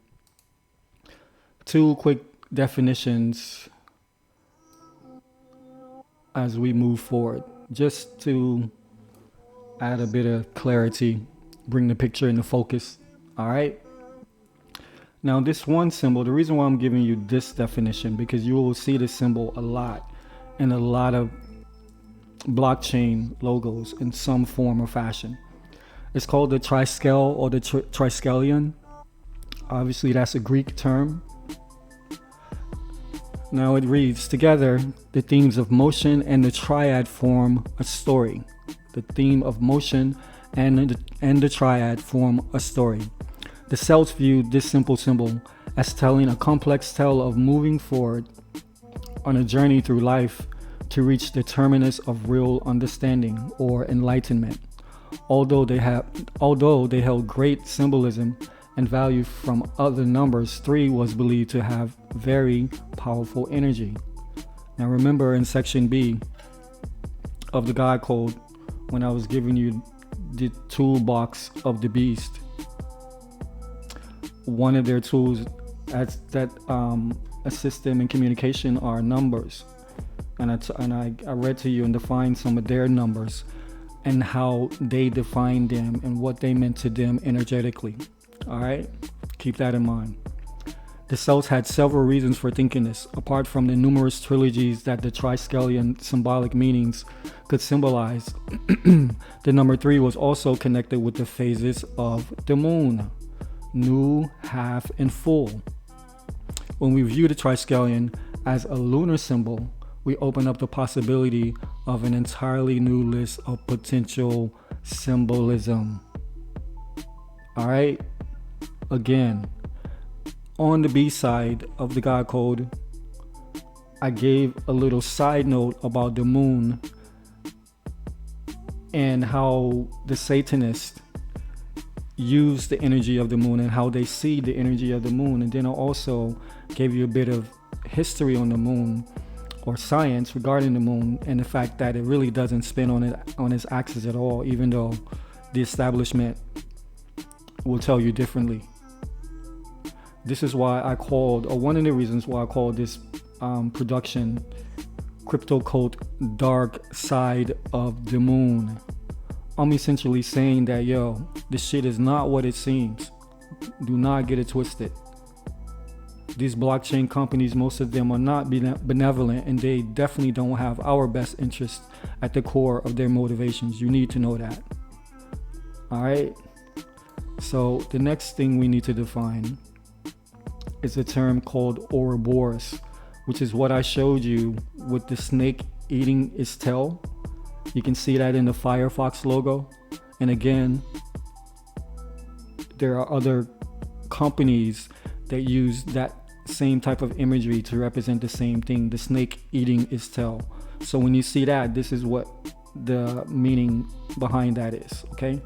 two quick definitions as we move forward, just to add a bit of clarity, bring the picture into focus. All right. Now, this one symbol, the reason why I'm giving you this definition, because you will see this symbol a lot in a lot of blockchain logos in some form or fashion. It's called the triskel or the triskelion. Obviously, that's a Greek term. Now it reads, together, the themes of motion and the triad form a story. The theme of motion and the triad form a story. The cells viewed this simple symbol as telling a complex tale of moving forward on a journey through life to reach the terminus of real understanding or enlightenment. Although they held great symbolism and value from other numbers, 3 was believed to have very powerful energy. Now remember, in section B of the God Code, when I was giving you the toolbox of daBEAST, one of their tools that assist them in communication are numbers, and I read to you and defined some of their numbers and how they defined them and what they meant to them energetically. All right, keep that in mind. The cells had several reasons for thinking this. Apart from the numerous trilogies that the triskelion symbolic meanings could symbolize, the number 3 was also connected with the phases of the moon, new, half, and full. When we view the triskelion as a lunar symbol, we open up the possibility of an entirely new list of potential symbolism. All right, again, on the B side of the God Code, I gave a little side note about the moon and how the Satanists use the energy of the moon and how they see the energy of the moon. And then I also gave you a bit of history on the moon, or science regarding the moon, and the fact that it really doesn't spin on its axis at all, even though the establishment will tell you differently. This is why I called, or one of the reasons why I called this production Crypto Code Dark Side of the Moon. I'm essentially saying that, yo, this shit is not what it seems. Do not get it twisted. These blockchain companies, most of them are not benevolent, and they definitely don't have our best interest at the core of their motivations. You need to know that. All right. So the next thing we need to define is a term called Ouroboros, which is what I showed you with the snake eating its tail. You can see that in the Firefox logo. And again, there are other companies that use that same type of imagery to represent the same thing, the snake eating its tail. So when you see that, this is what the meaning behind that is, okay?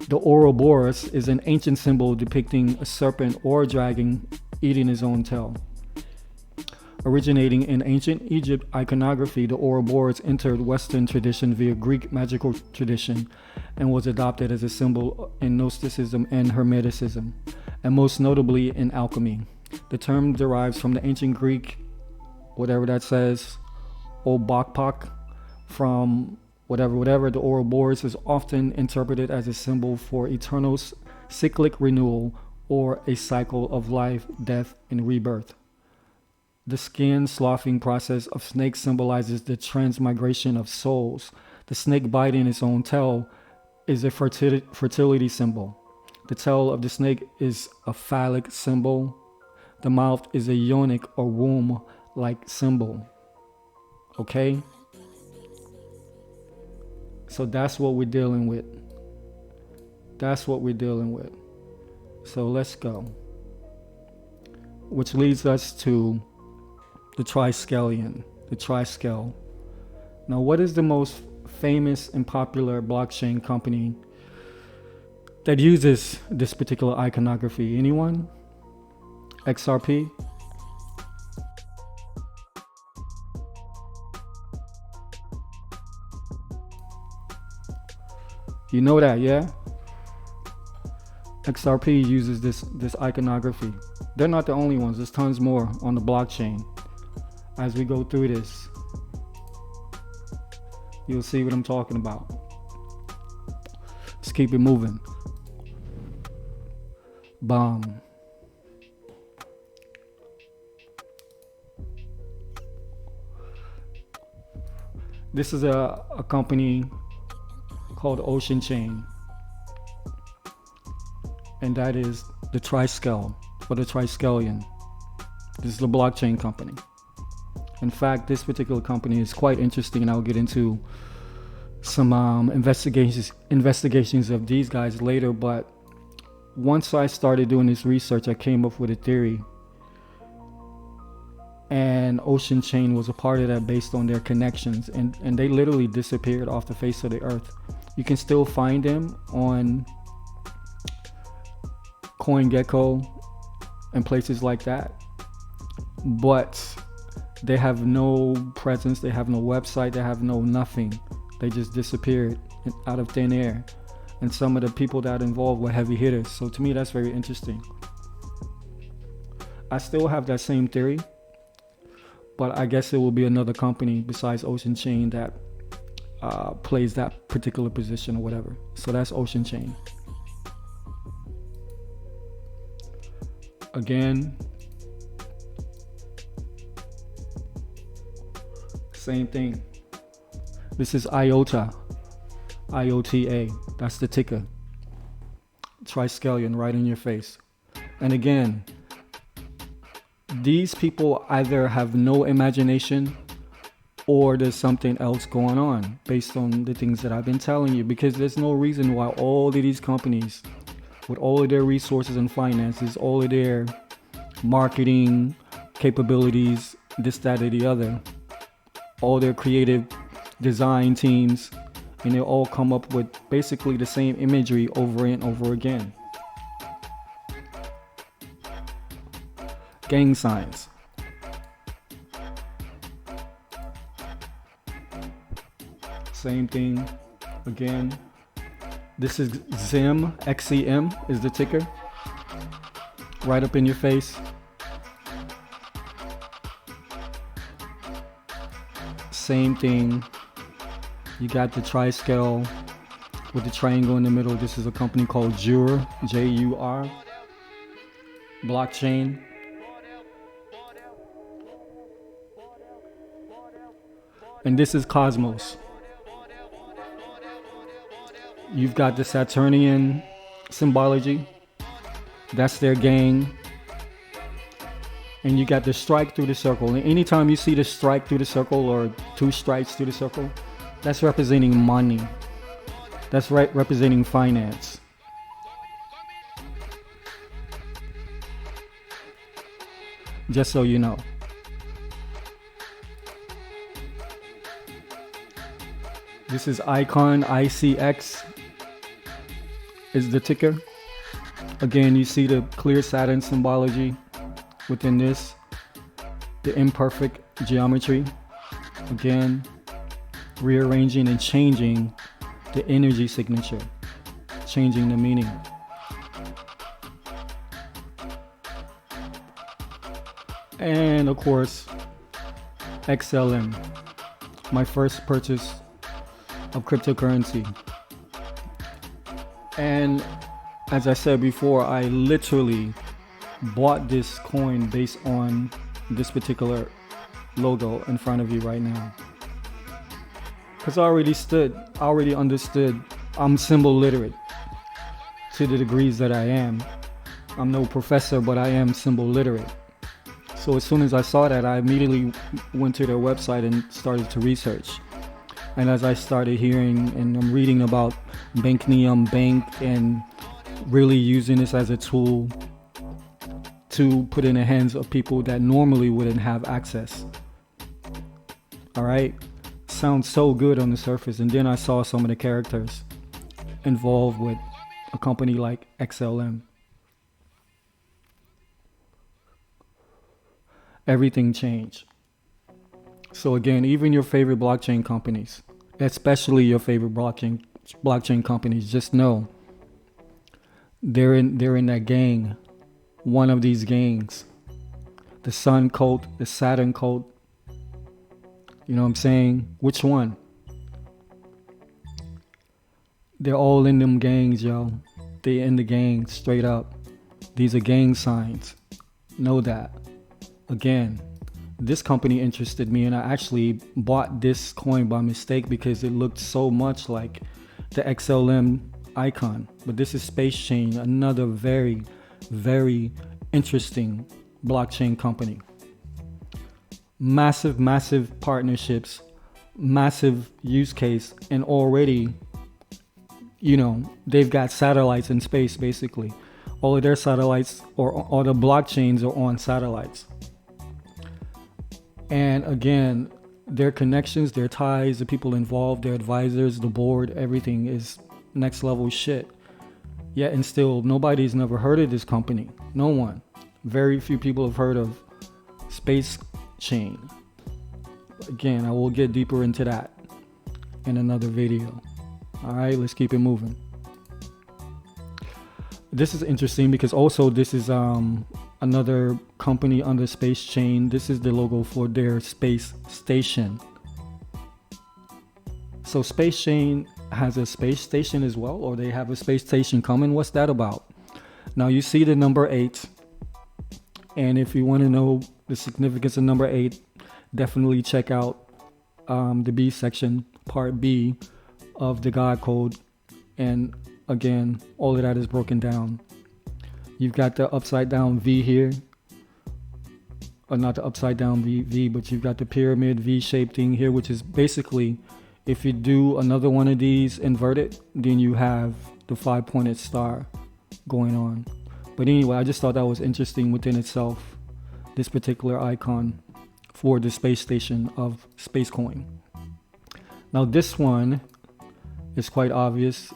The Ouroboros is an ancient symbol depicting a serpent or dragon eating his own tail. Originating in ancient Egypt iconography, the Ouroboros entered Western tradition via Greek magical tradition and was adopted as a symbol in Gnosticism and Hermeticism, and most notably in alchemy. The term derives from the ancient Greek, whatever that says, obakpak, from whatever. The Ouroboros is often interpreted as a symbol for eternal cyclic renewal or a cycle of life, death, and rebirth. The skin sloughing process of snakes symbolizes the transmigration of souls. The snake biting its own tail is a fertility symbol. The tail of the snake is a phallic symbol. The mouth is a yonic or womb-like symbol. Okay? So that's what we're dealing with. So let's go. Which leads us to the triskelion, the triskel. Now, what is the most famous and popular blockchain company that uses this particular iconography? Anyone? XRP? You know that, yeah? XRP uses this iconography. They're not the only ones. There's tons more on the blockchain. As we go through this, you'll see what I'm talking about. Let's keep it moving. Bomb. This is a company called Ocean Chain, and that is the Triscale or the Triskelion. This is the blockchain company. In fact, this particular company is quite interesting, and I'll get into some investigations of these guys later. But once I started doing this research, I came up with a theory, and Ocean Chain was a part of that based on their connections, and they literally disappeared off the face of the earth. You can still find them on CoinGecko and places like that, but they have no presence, they have no website, they have no nothing. They just disappeared out of thin air, and some of the people that involved were heavy hitters. So to me, that's very interesting. I still have that same theory, but I guess it will be another company besides Ocean Chain that plays that particular position or whatever. So that's Ocean Chain. Again, same thing. This is IOTA, IOTA. That's the ticker. Triskelion right in your face. And again, these people either have no imagination or there's something else going on based on the things that I've been telling you, because there's no reason why all of these companies, with all of their resources and finances, all of their marketing capabilities, this, that, or the other, all their creative design teams, and they all come up with basically the same imagery over and over again. Gang signs. Same thing again. This is XEM, XEM is the ticker. Right up in your face. Same thing. You got the Triscale with the triangle in the middle. This is a company called Jur, J-U-R. Blockchain. And this is Cosmos. You've got the Saturnian symbology. That's their gang. And you got the strike through the circle. And anytime you see the strike through the circle or two strikes through the circle, that's representing money. That's right, representing finance. Just so you know. This is Icon, ICX is the ticker. Again, you see the clear Saturn symbology within this, the imperfect geometry. Again, rearranging and changing the energy signature, changing the meaning. And of course, XLM, my first purchase of cryptocurrency. And as I said before, I literally bought this coin based on this particular logo in front of you right now, because I already understood. I'm symbol literate to the degrees that I am. I'm no professor, but I am symbol literate. So as soon as I saw that, I immediately went to their website and started to research. And as I started hearing and I'm reading about Banknium Bank and really using this as a tool to put in the hands of people that normally wouldn't have access. All right, sounds so good on the surface. And then I saw some of the characters involved with a company like XLM. Everything changed. So again, even your favorite blockchain companies, especially your favorite blockchain companies, just know they're in that gang, one of these gangs, the Sun cult, the Saturn cult. You know what I'm saying? Which one? They're all in them gangs, yo. They in the gang, straight up. These are gang signs. Know that. Again, this company interested me, and I actually bought this coin by mistake because it looked so much like the XLM icon. But this is Space Chain, another very, very interesting blockchain company. Massive, massive partnerships, massive use case, and already, you know, they've got satellites in space. Basically all of their satellites, or all the blockchains, are on satellites. And again, their connections, their ties, the people involved, their advisors, the board, everything is next level shit. Yet and still, nobody's never heard of this company. No one. Very few people have heard of Space Chain. Again, I will get deeper into that in another video. All right, let's keep it moving. This is interesting because also this is another company under Space Chain. This is the logo for their space station. So Space Chain has a space station as well, or they have a space station coming. What's that about? Now you see the number 8, and if you want to know the significance of number 8, definitely check out the B section, part B of the God code. And again, all of that is broken down. You've got the upside down V here, or not the upside down V, but you've got the pyramid V-shaped thing here, which is basically, if you do another one of these inverted, then you have the 5-pointed star going on. But anyway, I just thought that was interesting within itself, this particular icon for the space station of SpaceCoin. Now this one is quite obvious.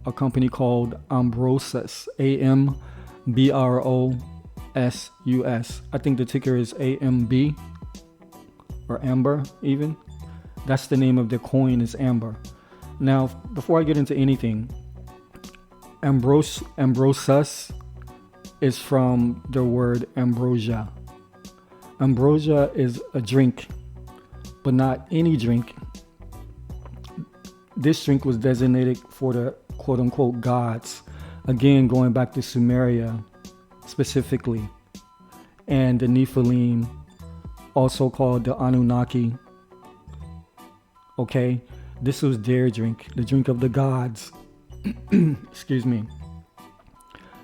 A company called Ambrosus, AMBROSUS. I think the ticker is AMB or Amber even. That's the name of the coin, is Amber. Now, before I get into anything, Ambrosus is from the word ambrosia. Ambrosia is a drink, but not any drink. This drink was designated for the quote-unquote gods. Again, going back to Sumeria specifically, and the Nephilim, also called the Anunnaki. Okay, this was their drink, the drink of the gods. Excuse me.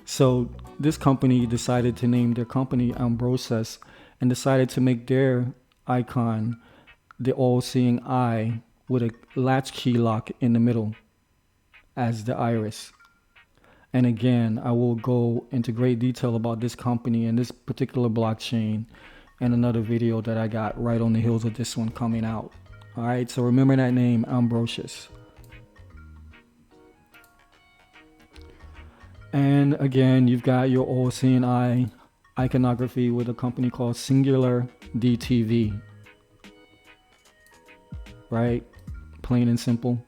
So this company decided to name their company Ambrosus, and decided to make their icon the all-seeing eye with a latchkey lock in the middle as the iris. And again, I will go into great detail about this company and this particular blockchain in another video that I got right on the heels of this one coming out. All right, so remember that name, Ambrosius. And again, you've got your all-seeing eye iconography with a company called Singular DTV. Right? Plain and simple.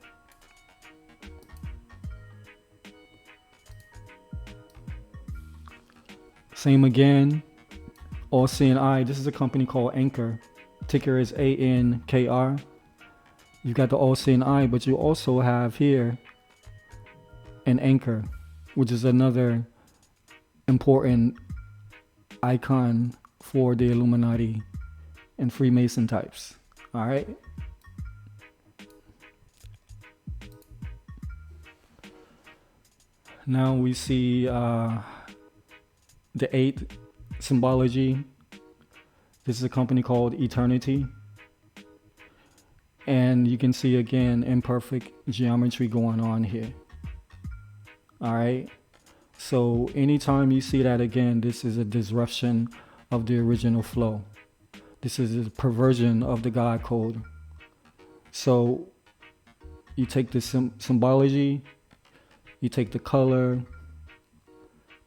Same again, all-seeing eye. This is a company called Anchor. Ticker is ANKR. You've got the all-seeing eye, but you also have here an anchor, which is another important icon for the Illuminati and Freemason types. All right. Now we see the 8 symbology. This is a company called Eternity. And you can see again imperfect geometry going on here. All right. So anytime you see that again, this is a disruption of the original flow. This is a perversion of the God code. So you take the symbology, you take the color,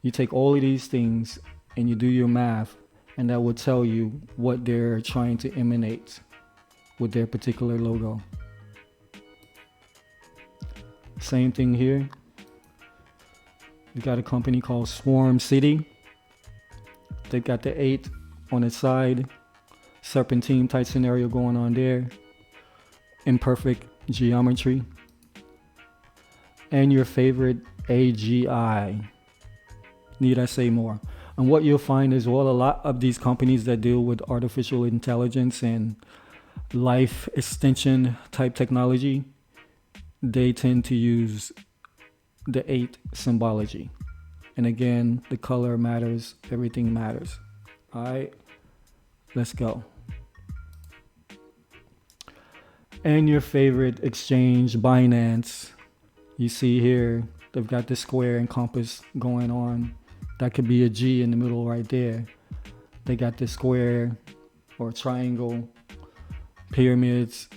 you take all of these things and you do your math, and that will tell you what they're trying to emanate with their particular logo. Same thing here. We got a company called Swarm City. They got the 8 on its side. Serpentine type scenario going on there. Imperfect geometry. And your favorite AGI. Need I say more? And what you'll find is, well, a lot of these companies that deal with artificial intelligence and life extension type technology, they tend to use the 8 symbology. And again, the color matters, everything matters. All right, let's go. And your favorite exchange, Binance, you see here, they've got the square and compass going on. That could be a G in the middle right there. They got the square or triangle, pyramids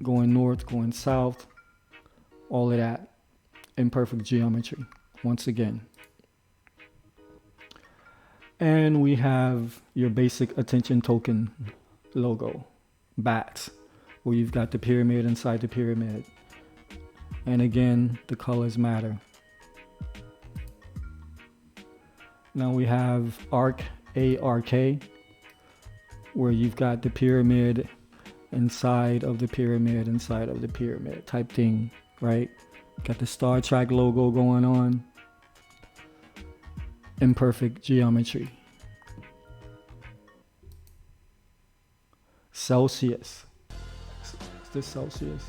going north, going south, all of that in perfect geometry once again. And we have your basic attention token logo, bats, where you've got the pyramid inside the pyramid. And again, the colors matter. Now we have ARK, A-R-K, where you've got the pyramid inside of the pyramid inside of the pyramid type thing, right? Got the Star Trek logo going on. Imperfect geometry. Celsius. Is this Celsius?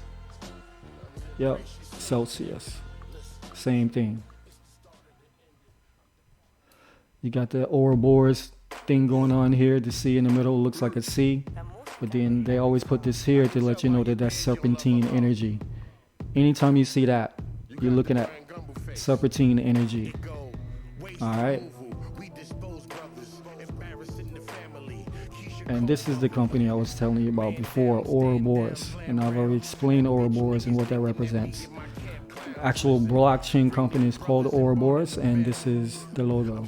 Yep, Celsius. Same thing. You got the Ouroboros thing going on here. The C in the middle looks like a C. But then they always put this here to let you know that that's serpentine energy. Anytime you see that, you're looking at serpentine energy. Alright. And this is the company I was telling you about before, Ouroboros. And I've already explained Ouroboros and what that represents. Actual blockchain company is called Ouroboros, and this is the logo.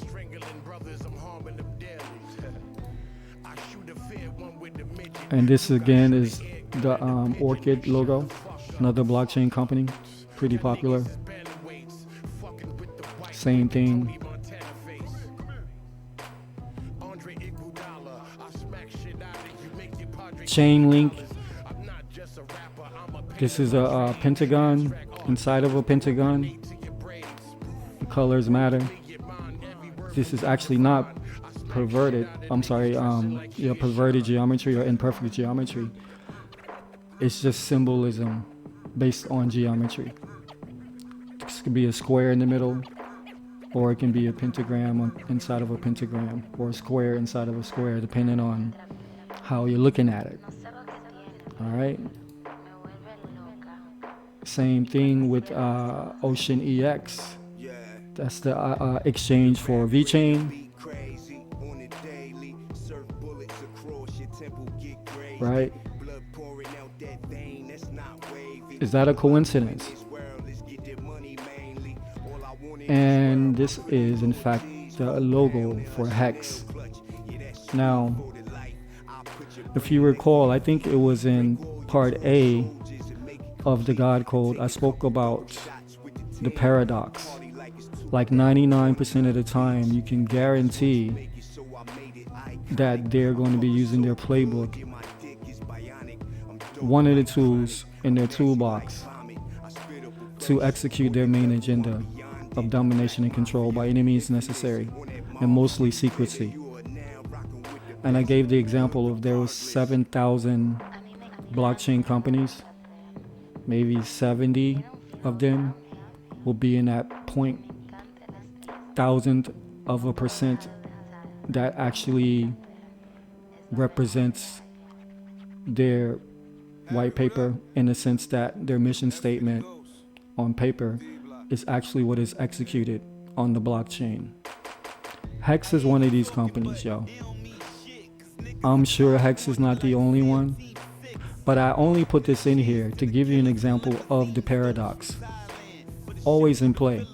And this again is the Orchid logo, another blockchain company, pretty popular. Same thing. Chainlink. This is a pentagon inside of a pentagon. The colors matter. This is actually not perverted. Perverted geometry or imperfect geometry. It's just symbolism based on geometry. This could be a square in the middle, or it can be a pentagram inside of a pentagram, or a square inside of a square, depending on how you're looking at it. All right. Same thing with Ocean EX. That's the exchange for VeChain. Right? Is that a coincidence? And this is in fact the logo for Hex. Now, if you recall, I think it was in part A of the God Code, I spoke about the paradox. Like 99% of the time, you can guarantee that they're going to be using their playbook, one of the tools in their toolbox, to execute their main agenda of domination and control by any means necessary, and mostly secrecy. And I gave the example of there was 7,000 blockchain companies, maybe 70 of them will be in that 0.1000% that actually represents their white paper, in the sense that their mission statement on paper is actually what is executed on the blockchain. Hex is one of these companies, yo. I'm sure Hex is not the only one, but I only put this in here to give you an example of the paradox, always in play.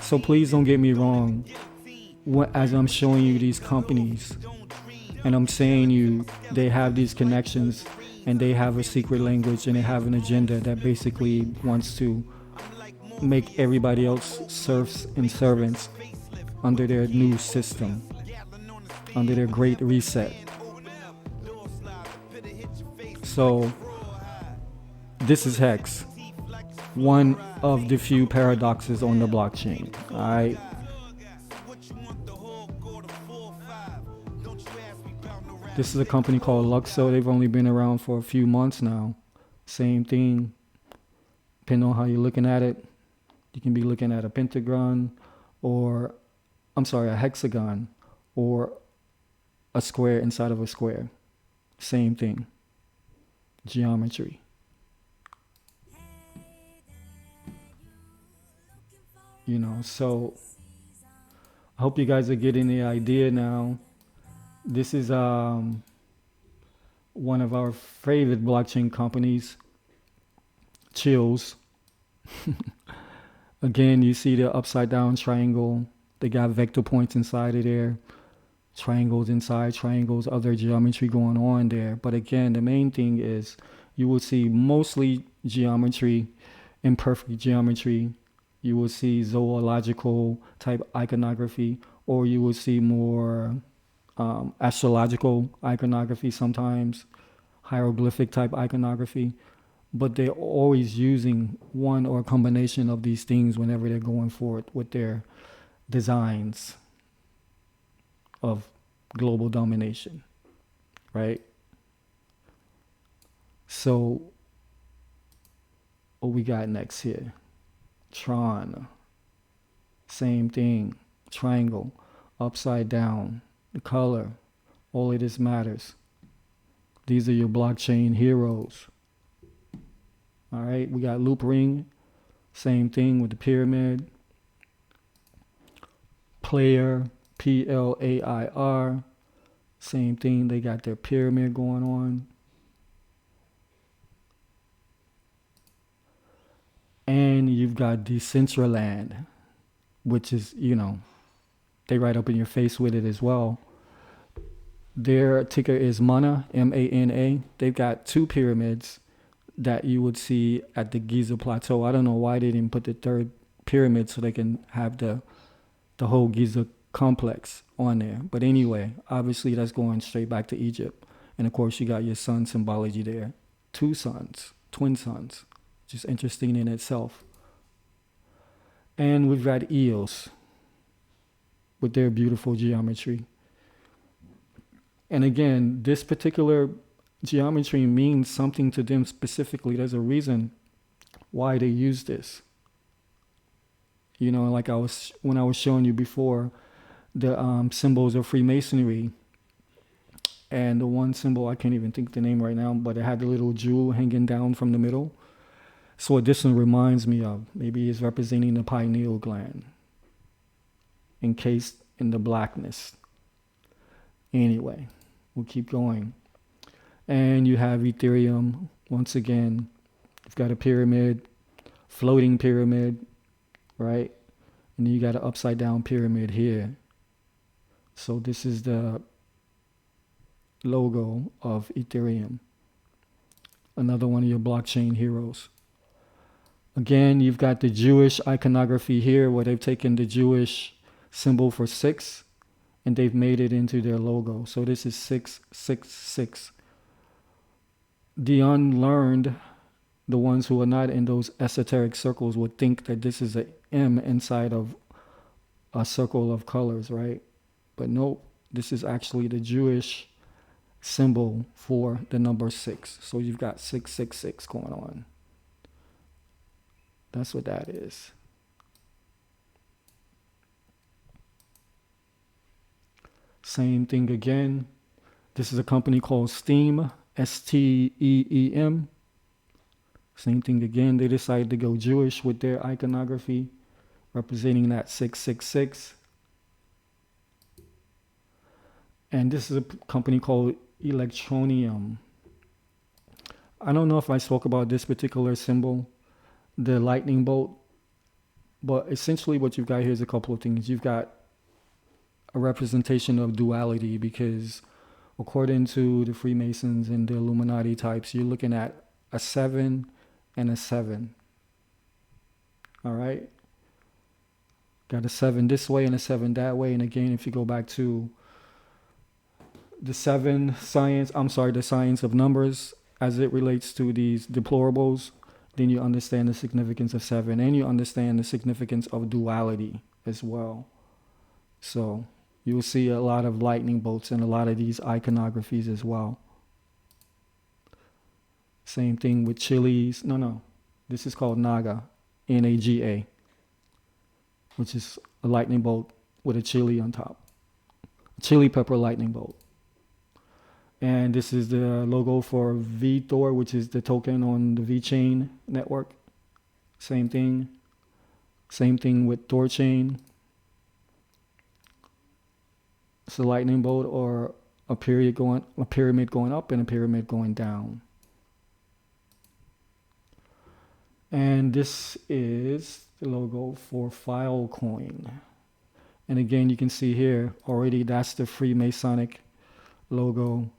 So please don't get me wrong as I'm showing you these companies and I'm saying you they have these connections and they have a secret language and they have an agenda that basically wants to make everybody else serfs and servants under their new system, under their great reset. So this is Hex, one of the few paradoxes on the blockchain. Alright, This is a company called Luxo. They've only been around for a few months now. Same thing, depending on how you're looking at it. You can be looking at a pentagon, or, I'm sorry, a hexagon, or a square inside of a square. Same thing. Geometry. You know, so I hope you guys are getting the idea now. This is one of our favorite blockchain companies, Chills. Again, you see the upside down triangle. They got vector points inside of there. Triangles inside, triangles, other geometry going on there. But again, the main thing is you will see mostly geometry, imperfect geometry. You will see zoological type iconography, or you will see more astrological iconography sometimes, hieroglyphic type iconography. But they're always using one or a combination of these things whenever they're going forward with their designs of global domination, right? So what we got next here? Tron. Same thing. Triangle. Upside down. The color. All of this matters. These are your blockchain heroes. All right, we got loop ring. Same thing with the pyramid. Player. Plair. Same thing. They got their pyramid going on. And you've got Decentraland, which is, you know, they right up in your face with it as well. Their ticker is MANA, M-A-N-A. They've got two pyramids that you would see at the Giza Plateau. I don't know why they didn't put the third pyramid so they can have the whole Giza complex on there. But anyway, obviously that's going straight back to Egypt. And of course you got your sun symbology there. Two suns, twin suns. Just interesting in itself. And we've got EOS with their beautiful geometry. And again, this particular geometry means something to them specifically. There's a reason why they use this. You know, like when I was showing you before, the symbols of Freemasonry. And the one symbol, I can't even think the name right now, but it had the little jewel hanging down from the middle. So what this one reminds me of, maybe is representing the pineal gland, encased in the blackness. Anyway, we'll keep going. And you have Ethereum, once again. You've got a pyramid, floating pyramid, right? And then you got an upside down pyramid here. So this is the logo of Ethereum. Another one of your blockchain heroes. Again, you've got the Jewish iconography here where they've taken the Jewish symbol for 6 and they've made it into their logo. So this is 666. The unlearned, the ones who are not in those esoteric circles, would think that this is an M inside of a circle of colors, right? But nope, this is actually the Jewish symbol for the number 6. So you've got 666 going on. That's what that is. Same thing again. This is a company called Steem, S-T-E-E-M. Same thing again. They decided to go Jewish with their iconography, representing that 666. And this is a company called Electronium. I don't know if I spoke about this particular symbol, the lightning bolt, but essentially what you've got here is a couple of things. You've got a representation of duality, because according to the Freemasons and the Illuminati types, you're looking at a 7 and a 7. All right? Got a 7 this way and a 7 that way. And again, if you go back to the the science of numbers as it relates to these deplorables, then you understand the significance of 7, and you understand the significance of duality as well. So you'll see a lot of lightning bolts in a lot of these iconographies as well. Same thing with chilies. No. This is called Naga, Naga, which is a lightning bolt with a chili on top. Chili pepper lightning bolt. And this is the logo for VThor, which is the token on the VeChain network. Same thing. Same thing with ThorChain. It's a lightning bolt or a pyramid going up and a pyramid going down. And this is the logo for Filecoin. And again, you can see here already that's the Freemasonic logo,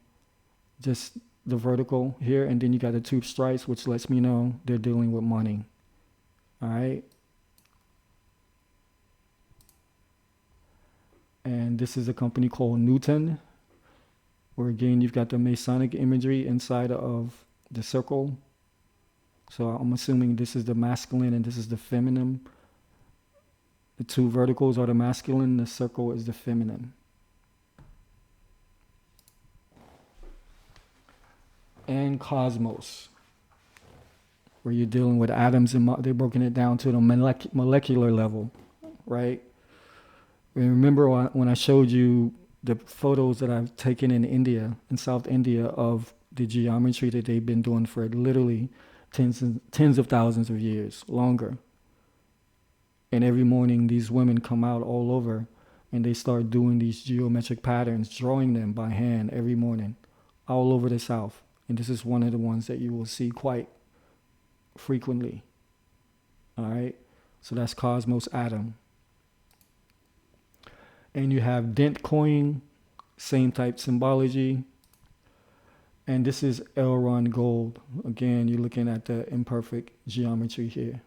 just the vertical here, and then you got the two stripes, which lets me know they're dealing with money. All right. And this is a company called Newton, where again, you've got the Masonic imagery inside of the circle. So I'm assuming this is the masculine and this is the feminine. The two verticals are the masculine, the circle is the feminine. And Cosmos, where you're dealing with atoms and they're broken it down to the molecular level, right? Remember when I showed you the photos that I've taken in India, in South India, of the geometry that they've been doing for literally tens of thousands of years, longer. And every morning these women come out all over and they start doing these geometric patterns, drawing them by hand every morning, all over the South. And this is one of the ones that you will see quite frequently. All right, so that's Cosmos Atom. And you have Dent Coin, same type symbology. And this is Elrond Gold. Again, you're looking at the imperfect geometry here.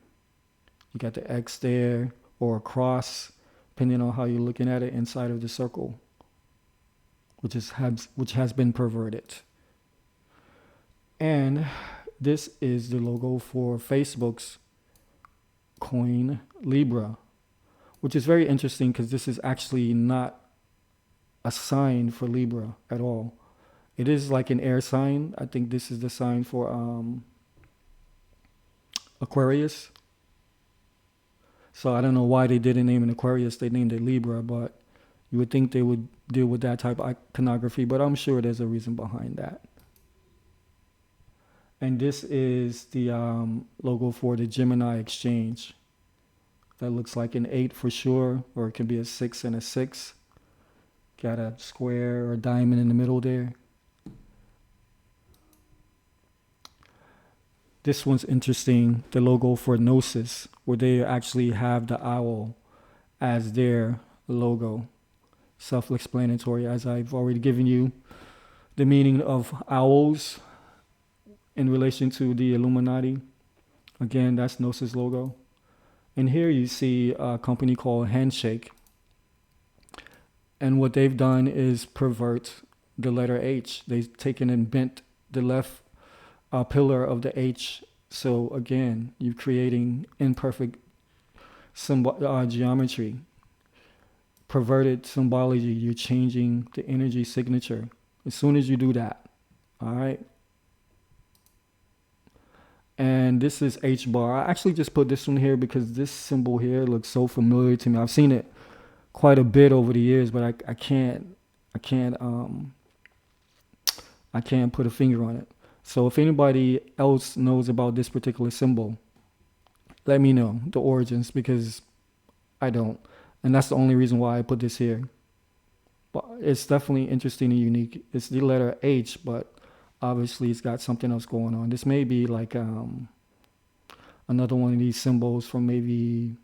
You got the X there, or a cross, depending on how you're looking at it, inside of the circle, which has been perverted. And this is the logo for Facebook's coin, Libra, which is very interesting because this is actually not a sign for Libra at all. It is like an air sign. I think this is the sign for Aquarius. So I don't know why they didn't name it Aquarius. They named it Libra, but you would think they would deal with that type of iconography, but I'm sure there's a reason behind that. And this is the logo for the Gemini Exchange. That looks like an 8 for sure, or it can be a 6 and a 6. Got a square or a diamond in the middle there. This one's interesting, the logo for Gnosis, where they actually have the owl as their logo. Self-explanatory, as I've already given you the meaning of owls in relation to the Illuminati. Again, that's Gnosis logo. And here you see a company called Handshake. And what they've done is pervert the letter H. They've taken and bent the left pillar of the H. So again, you're creating imperfect geometry. Perverted symbology, you're changing the energy signature. As soon as you do that, all right? And this is H bar. I actually just put this one here because this symbol here looks so familiar to me. I've seen it quite a bit over the years, but I can't put a finger on it. So if anybody else knows about this particular symbol, let me know the origins, because I don't. And that's the only reason why I put this here. But it's definitely interesting and unique. It's the letter H, but obviously it's got something else going on. This may be like another one of these symbols from maybe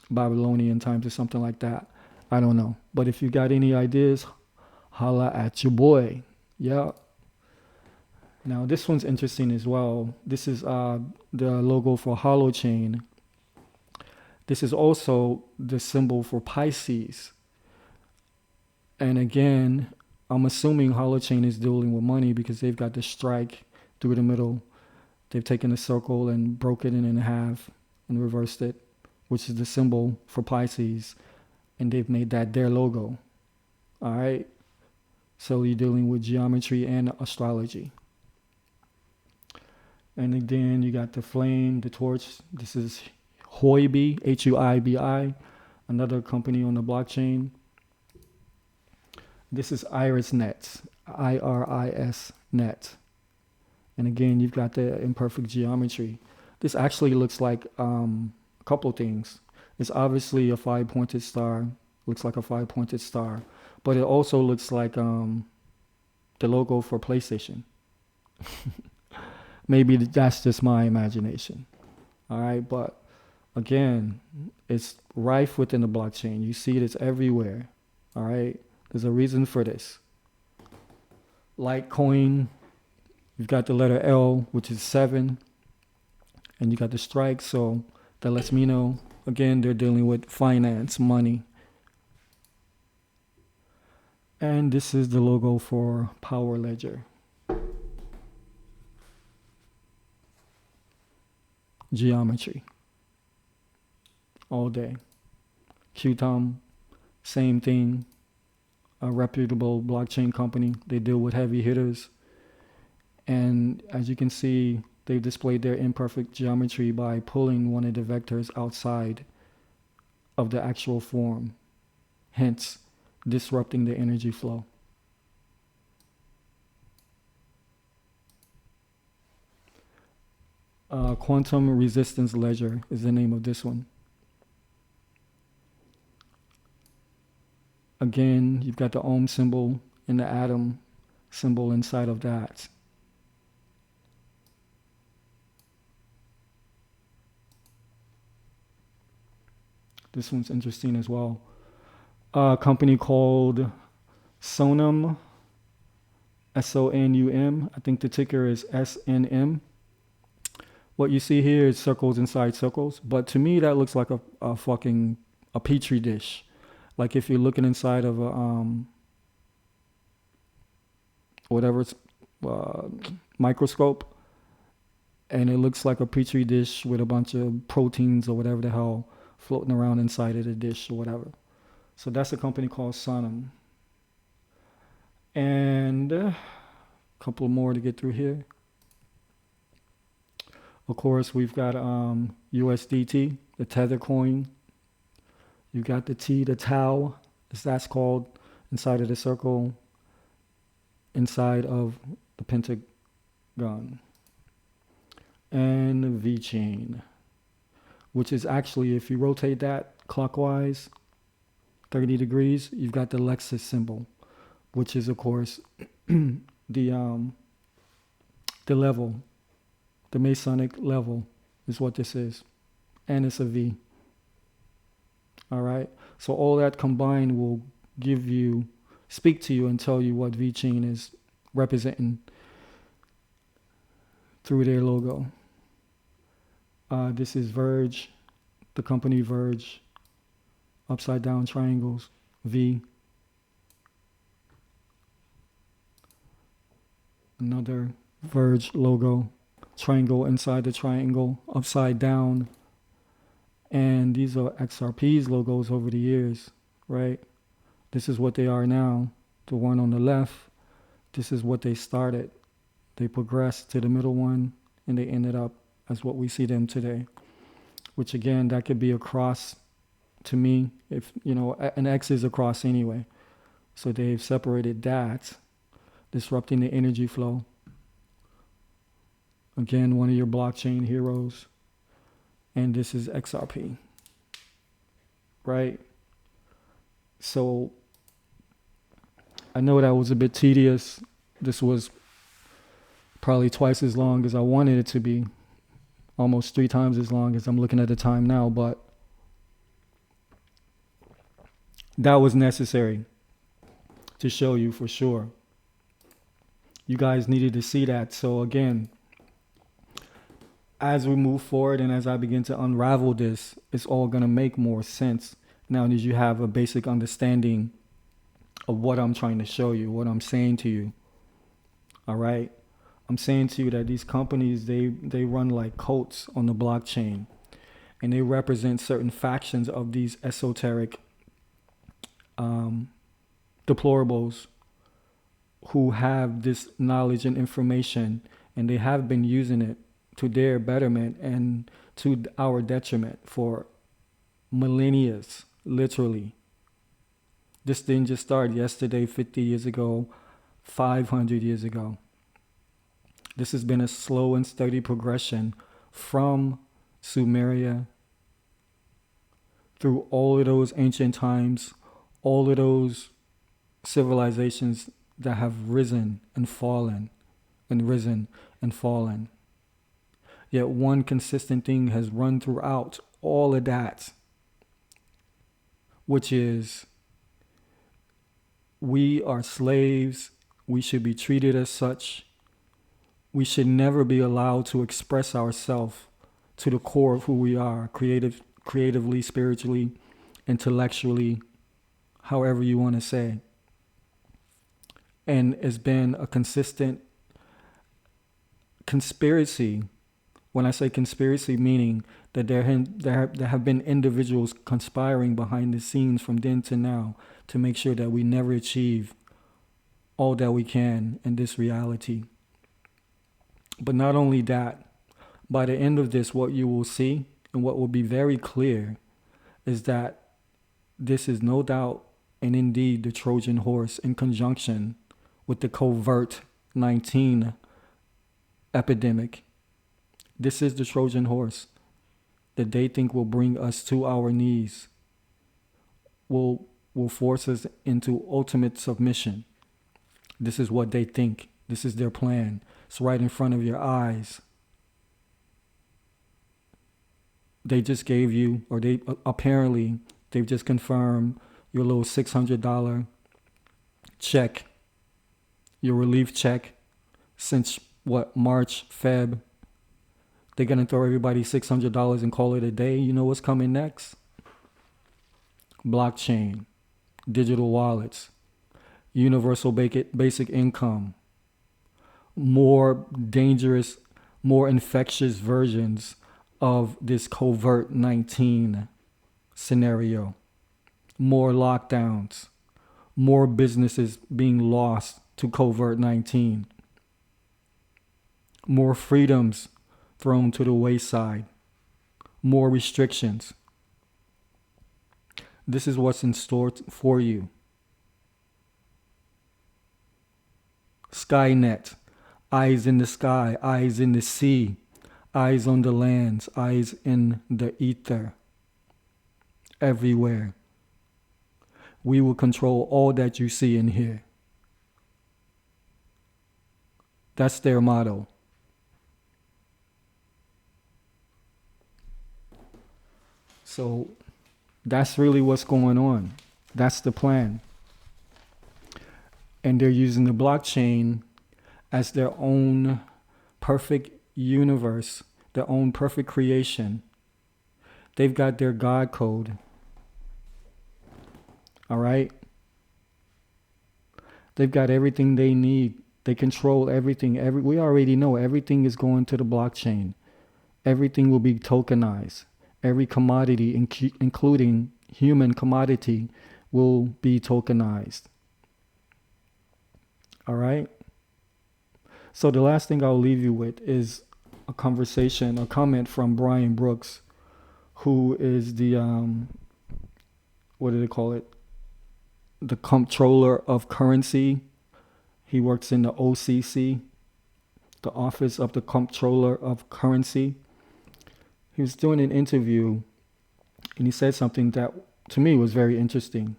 Babylonian times or something like that. I don't know. But if you got any ideas, holla at your boy. Yeah. Now this one's interesting as well. This is the logo for Holochain. This is also the symbol for Pisces. And again, I'm assuming Holochain is dealing with money because they've got the strike through the middle. They've taken a circle and broken it in half and reversed it, which is the symbol for Pisces. and they've made that their logo. All right. So you're dealing with geometry and astrology. And again, you got the flame, the torch. This is Huibi, Huibi, another company on the blockchain. This is IrisNet, IRIS.net. And again, you've got the imperfect geometry. This actually looks like a couple things. It's obviously a 5-pointed star. Looks like a 5-pointed star. But it also looks like the logo for PlayStation. Maybe that's just my imagination. All right, but again, it's rife within the blockchain. You see it, it's everywhere. All right, there's a reason for this. Litecoin, you've got the letter L, which is 7, and you got the strike, so that lets me know, again, they're dealing with finance, money. And this is the logo for Power Ledger. Geometry. All day. QTOM, same thing. A reputable blockchain company. They deal with heavy hitters. And as you can see, they've displayed their imperfect geometry by pulling one of the vectors outside of the actual form, hence disrupting the energy flow. Quantum resistance ledger is the name of this one. Again, you've got the ohm symbol and the atom symbol inside of that. This one's interesting as well. A company called Sonum, SONUM. I think the ticker is SNM. What you see here is circles inside circles, but to me that looks like a fucking petri dish. Like if you're looking inside of a whatever it's microscope, and it looks like a petri dish with a bunch of proteins or whatever the hell floating around inside of the dish or whatever. So that's a company called Sonum. And a couple more to get through here. Of course, we've got USDT, the Tether coin. You got the T, the Tau, as that's called, inside of the circle, inside of the pentagon. And the V-chain, which is actually, if you rotate that clockwise, 30 degrees, you've got the Lexus symbol, which is, of course, the level. The Masonic level is what this is. And it's a V. All right. So all that combined will speak to you and tell you what V-chain is representing through their logo. This is Verge, the company Verge. Upside down triangles, V. Another Verge logo. Triangle inside the triangle, upside down. And these are XRP's logos over the years, right? This is what they are now. The one on the left, this is what they started. They progressed to the middle one, and they ended up as what we see them today. Which again, that could be a cross to me. If, you know, an X is a cross anyway. So they've separated that, disrupting the energy flow. Again, one of your blockchain heroes. And this is XRP. Right? So I know that was a bit tedious. This was probably twice as long as I wanted it to be. Almost 3 times as long as I'm looking at the time now. But that was necessary to show you for sure. You guys needed to see that. So again, as we move forward and as I begin to unravel this, it's all going to make more sense now that you have a basic understanding of what I'm trying to show you, what I'm saying to you. All right? I'm saying to you that these companies, they run like cults on the blockchain, and they represent certain factions of these esoteric um, deplorables who have this knowledge and information, and they have been using it to their betterment and to our detriment for millennia, literally. This didn't just start yesterday, 50 years ago, 500 years ago. This has been a slow and steady progression from Sumeria through all of those ancient times, all of those civilizations that have risen and fallen and risen and fallen. Yet one consistent thing has run throughout all of that, which is we are slaves. We should be treated as such. We should never be allowed to express ourselves to the core of who we are, creatively, spiritually, intellectually, however you want to say. And it's been a consistent conspiracy. When I say conspiracy, meaning that there have been individuals conspiring behind the scenes from then to now to make sure that we never achieve all that we can in this reality. But not only that, by the end of this, what you will see and what will be very clear is that this is no doubt and indeed the Trojan horse in conjunction with the COVID-19 epidemic. This is the Trojan horse that they think will bring us to our knees, will force us into ultimate submission. This is what they think. This is their plan. It's right in front of your eyes. They just gave you, or they've just confirmed your little $600 check, your relief check, since March, Feb. They're going to throw everybody $600 and call it a day. You know what's coming next? Blockchain, digital wallets, universal basic income, more dangerous, more infectious versions of this COVID-19 scenario, more lockdowns, more businesses being lost to COVID-19, more freedoms thrown to the wayside, more restrictions. This is what's in store for you. Skynet, eyes in the sky, eyes in the sea, eyes on the lands, eyes in the ether, everywhere. We will control all that you see and hear. That's their motto. So that's really what's going on. That's the plan. And they're using the blockchain as their own perfect universe, their own perfect creation. They've got their God code. All right? They've got everything they need. They control everything. We already know everything is going to the blockchain. Everything will be tokenized. Every commodity, including human commodity, will be tokenized. All right? So the last thing I'll leave you with is a comment from Brian Brooks, who is the, what do they call it? The comptroller of currency. He works in the OCC, the Office of the Comptroller of Currency. He was doing an interview and he said something that to me was very interesting.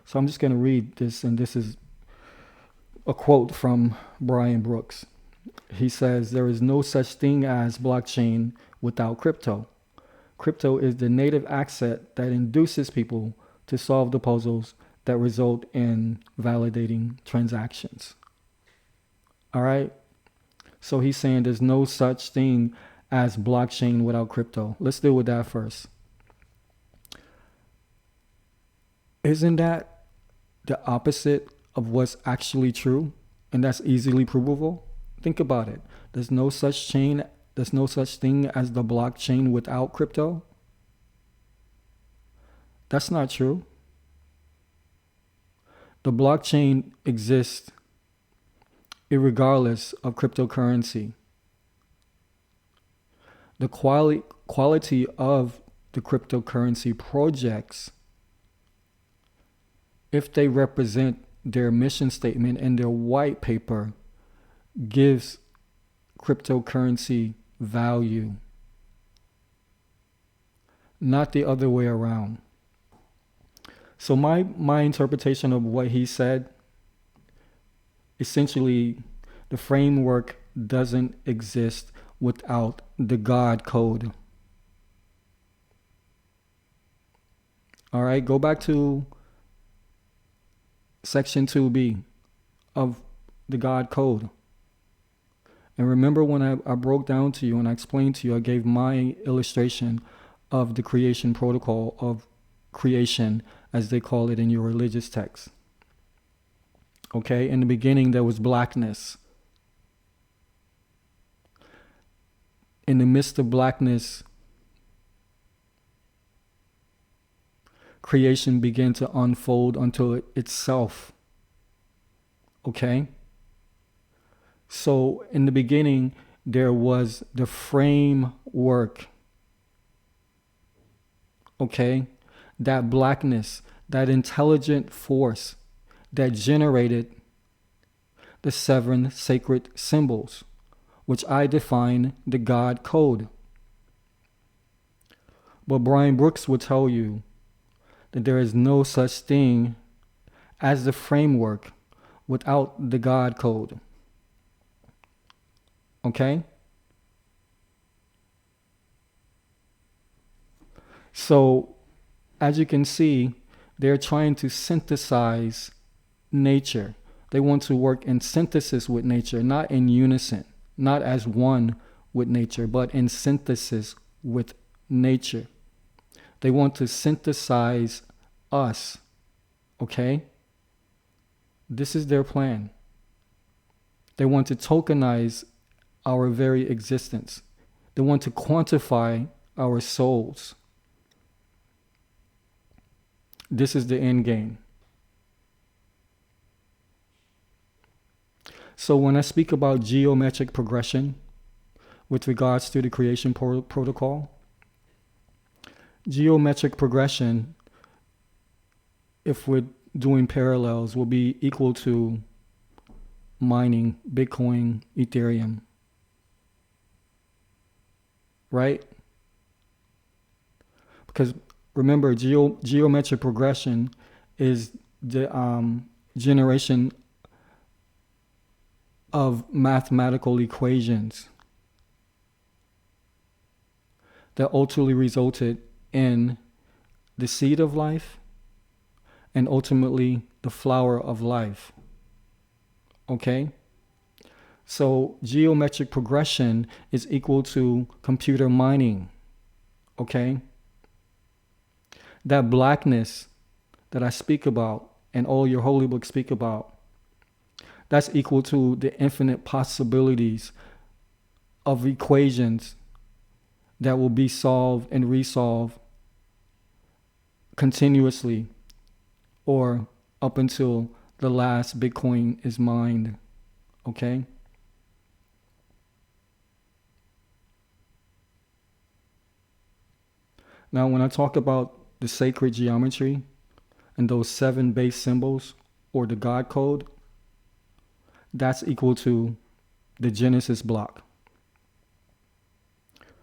So I'm just going to read this, and this is a quote from Brian Brooks. He says, "There is no such thing as blockchain without crypto. Crypto is the native asset that induces people to solve the puzzles that result in validating transactions." All right? So he's saying there's no such thing as blockchain without crypto. Let's deal with that first. Isn't that the opposite of what's actually true? And that's easily provable? Think about it. There's no such thing as the blockchain without crypto. That's not true. The blockchain exists irregardless of cryptocurrency. The quality of the cryptocurrency projects, if they represent their mission statement and their white paper, gives cryptocurrency value, not the other way around. So my interpretation of what he said, essentially, the framework doesn't exist without the God code. All right, go back to section 2B of the God code. And remember when I broke down to you and I explained to you, I gave my illustration of the creation protocol of creation, as they call it in your religious text. Okay, in the beginning there was blackness. In the midst of blackness, creation began to unfold unto itself. Okay? So in the beginning, there was the framework. Okay? That blackness, that intelligent force that generated the 7 sacred symbols, which I define the God code. But Brian Brooks will tell you that there is no such thing as the framework without the God code. Okay? So, as you can see, they're trying to synthesize nature. They want to work in synthesis with nature, not in unison, not as one with nature, but in synthesis with nature. They want to synthesize us. Okay? This is their plan. They want to tokenize our very existence. They want to quantify our souls. This is the end game. So when I speak about geometric progression with regards to the creation protocol, geometric progression, if we're doing parallels, will be equal to mining Bitcoin, Ethereum. Right? Because remember, geometric progression is the generation of mathematical equations that ultimately resulted in the seed of life and ultimately the flower of life. Okay? So geometric progression is equal to computer mining. Okay? That blackness that I speak about and all your holy books speak about, that's equal to the infinite possibilities of equations that will be solved and resolved continuously or up until the last Bitcoin is mined. Okay? Now, when I talk about the sacred geometry and those 7 base symbols or the God code, that's equal to the Genesis block,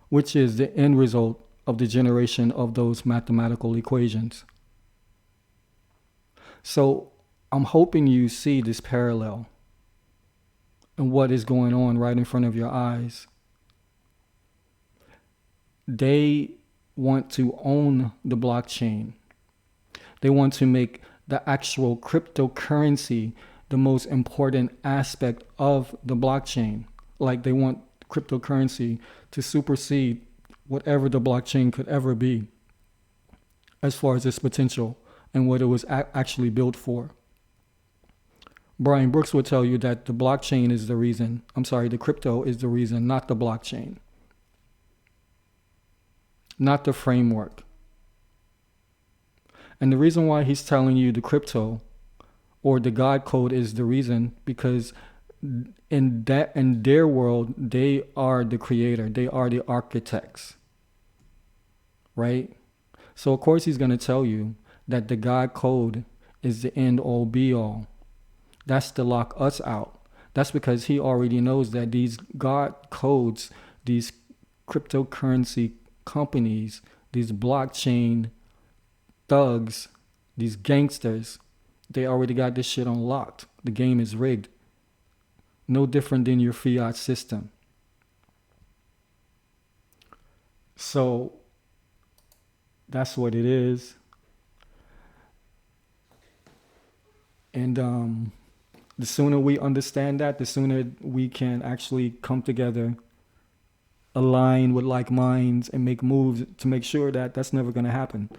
which is the end result of the generation of those mathematical equations. So I'm hoping you see this parallel and what is going on right in front of your eyes. They want to own the blockchain. They want to make the actual cryptocurrency the most important aspect of the blockchain. Like they want cryptocurrency to supersede whatever the blockchain could ever be as far as its potential and what it was actually built for. Brian Brooks will tell you that the blockchain is the reason. The crypto is the reason, not the blockchain. Not the framework. And the reason why he's telling you the crypto or the God code is the reason, because in their world, they are the creator, they are the architects, right? So of course he's going to tell you that the God code is the end all be all. That's to lock us out. That's because he already knows that these God codes, these cryptocurrency companies, these blockchain thugs, these gangsters, they already got this shit unlocked. The game is rigged. No different than your fiat system. So that's what it is. And the sooner we understand that, the sooner we can actually come together, align with like minds, and make moves to make sure that that's never going to happen.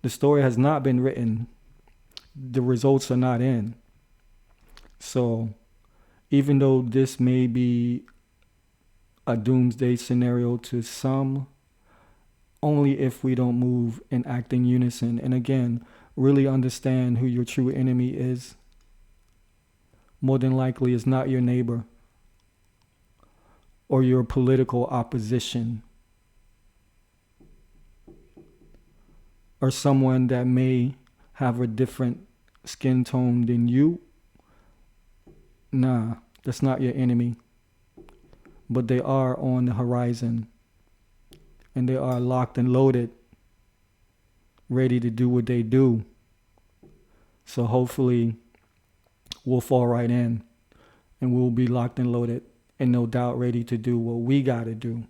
The story has not been written. The results are not in. So even though this may be a doomsday scenario to some, only if we don't move and act in unison. And again, really understand who your true enemy is. More than likely, it's not your neighbor or your political opposition or someone that may have a different skin tone than you. Nah, that's not your enemy. But they are on the horizon, and they are locked and loaded, ready to do what they do. So hopefully we'll fall right in, and we'll be locked and loaded, and no doubt ready to do what we gotta do.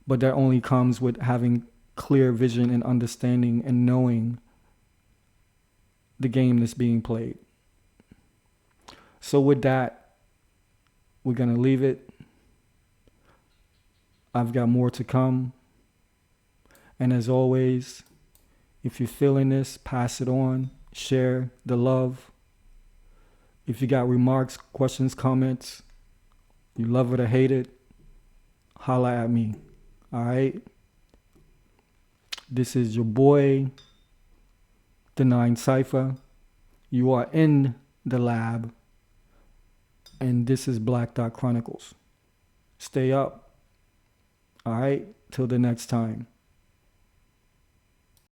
But that only comes with having clear vision and understanding and knowing the game that's being played. So with that, we're gonna leave it. I've got more to come. And as always, if you're feeling this, pass it on. Share the love. If you got remarks, questions, comments, you love it or hate it, holla at me. All right? This is your boy, the 9 Cypher. You are in the lab. And this is Black Dot Chronicles. Stay up. All right? Till the next time.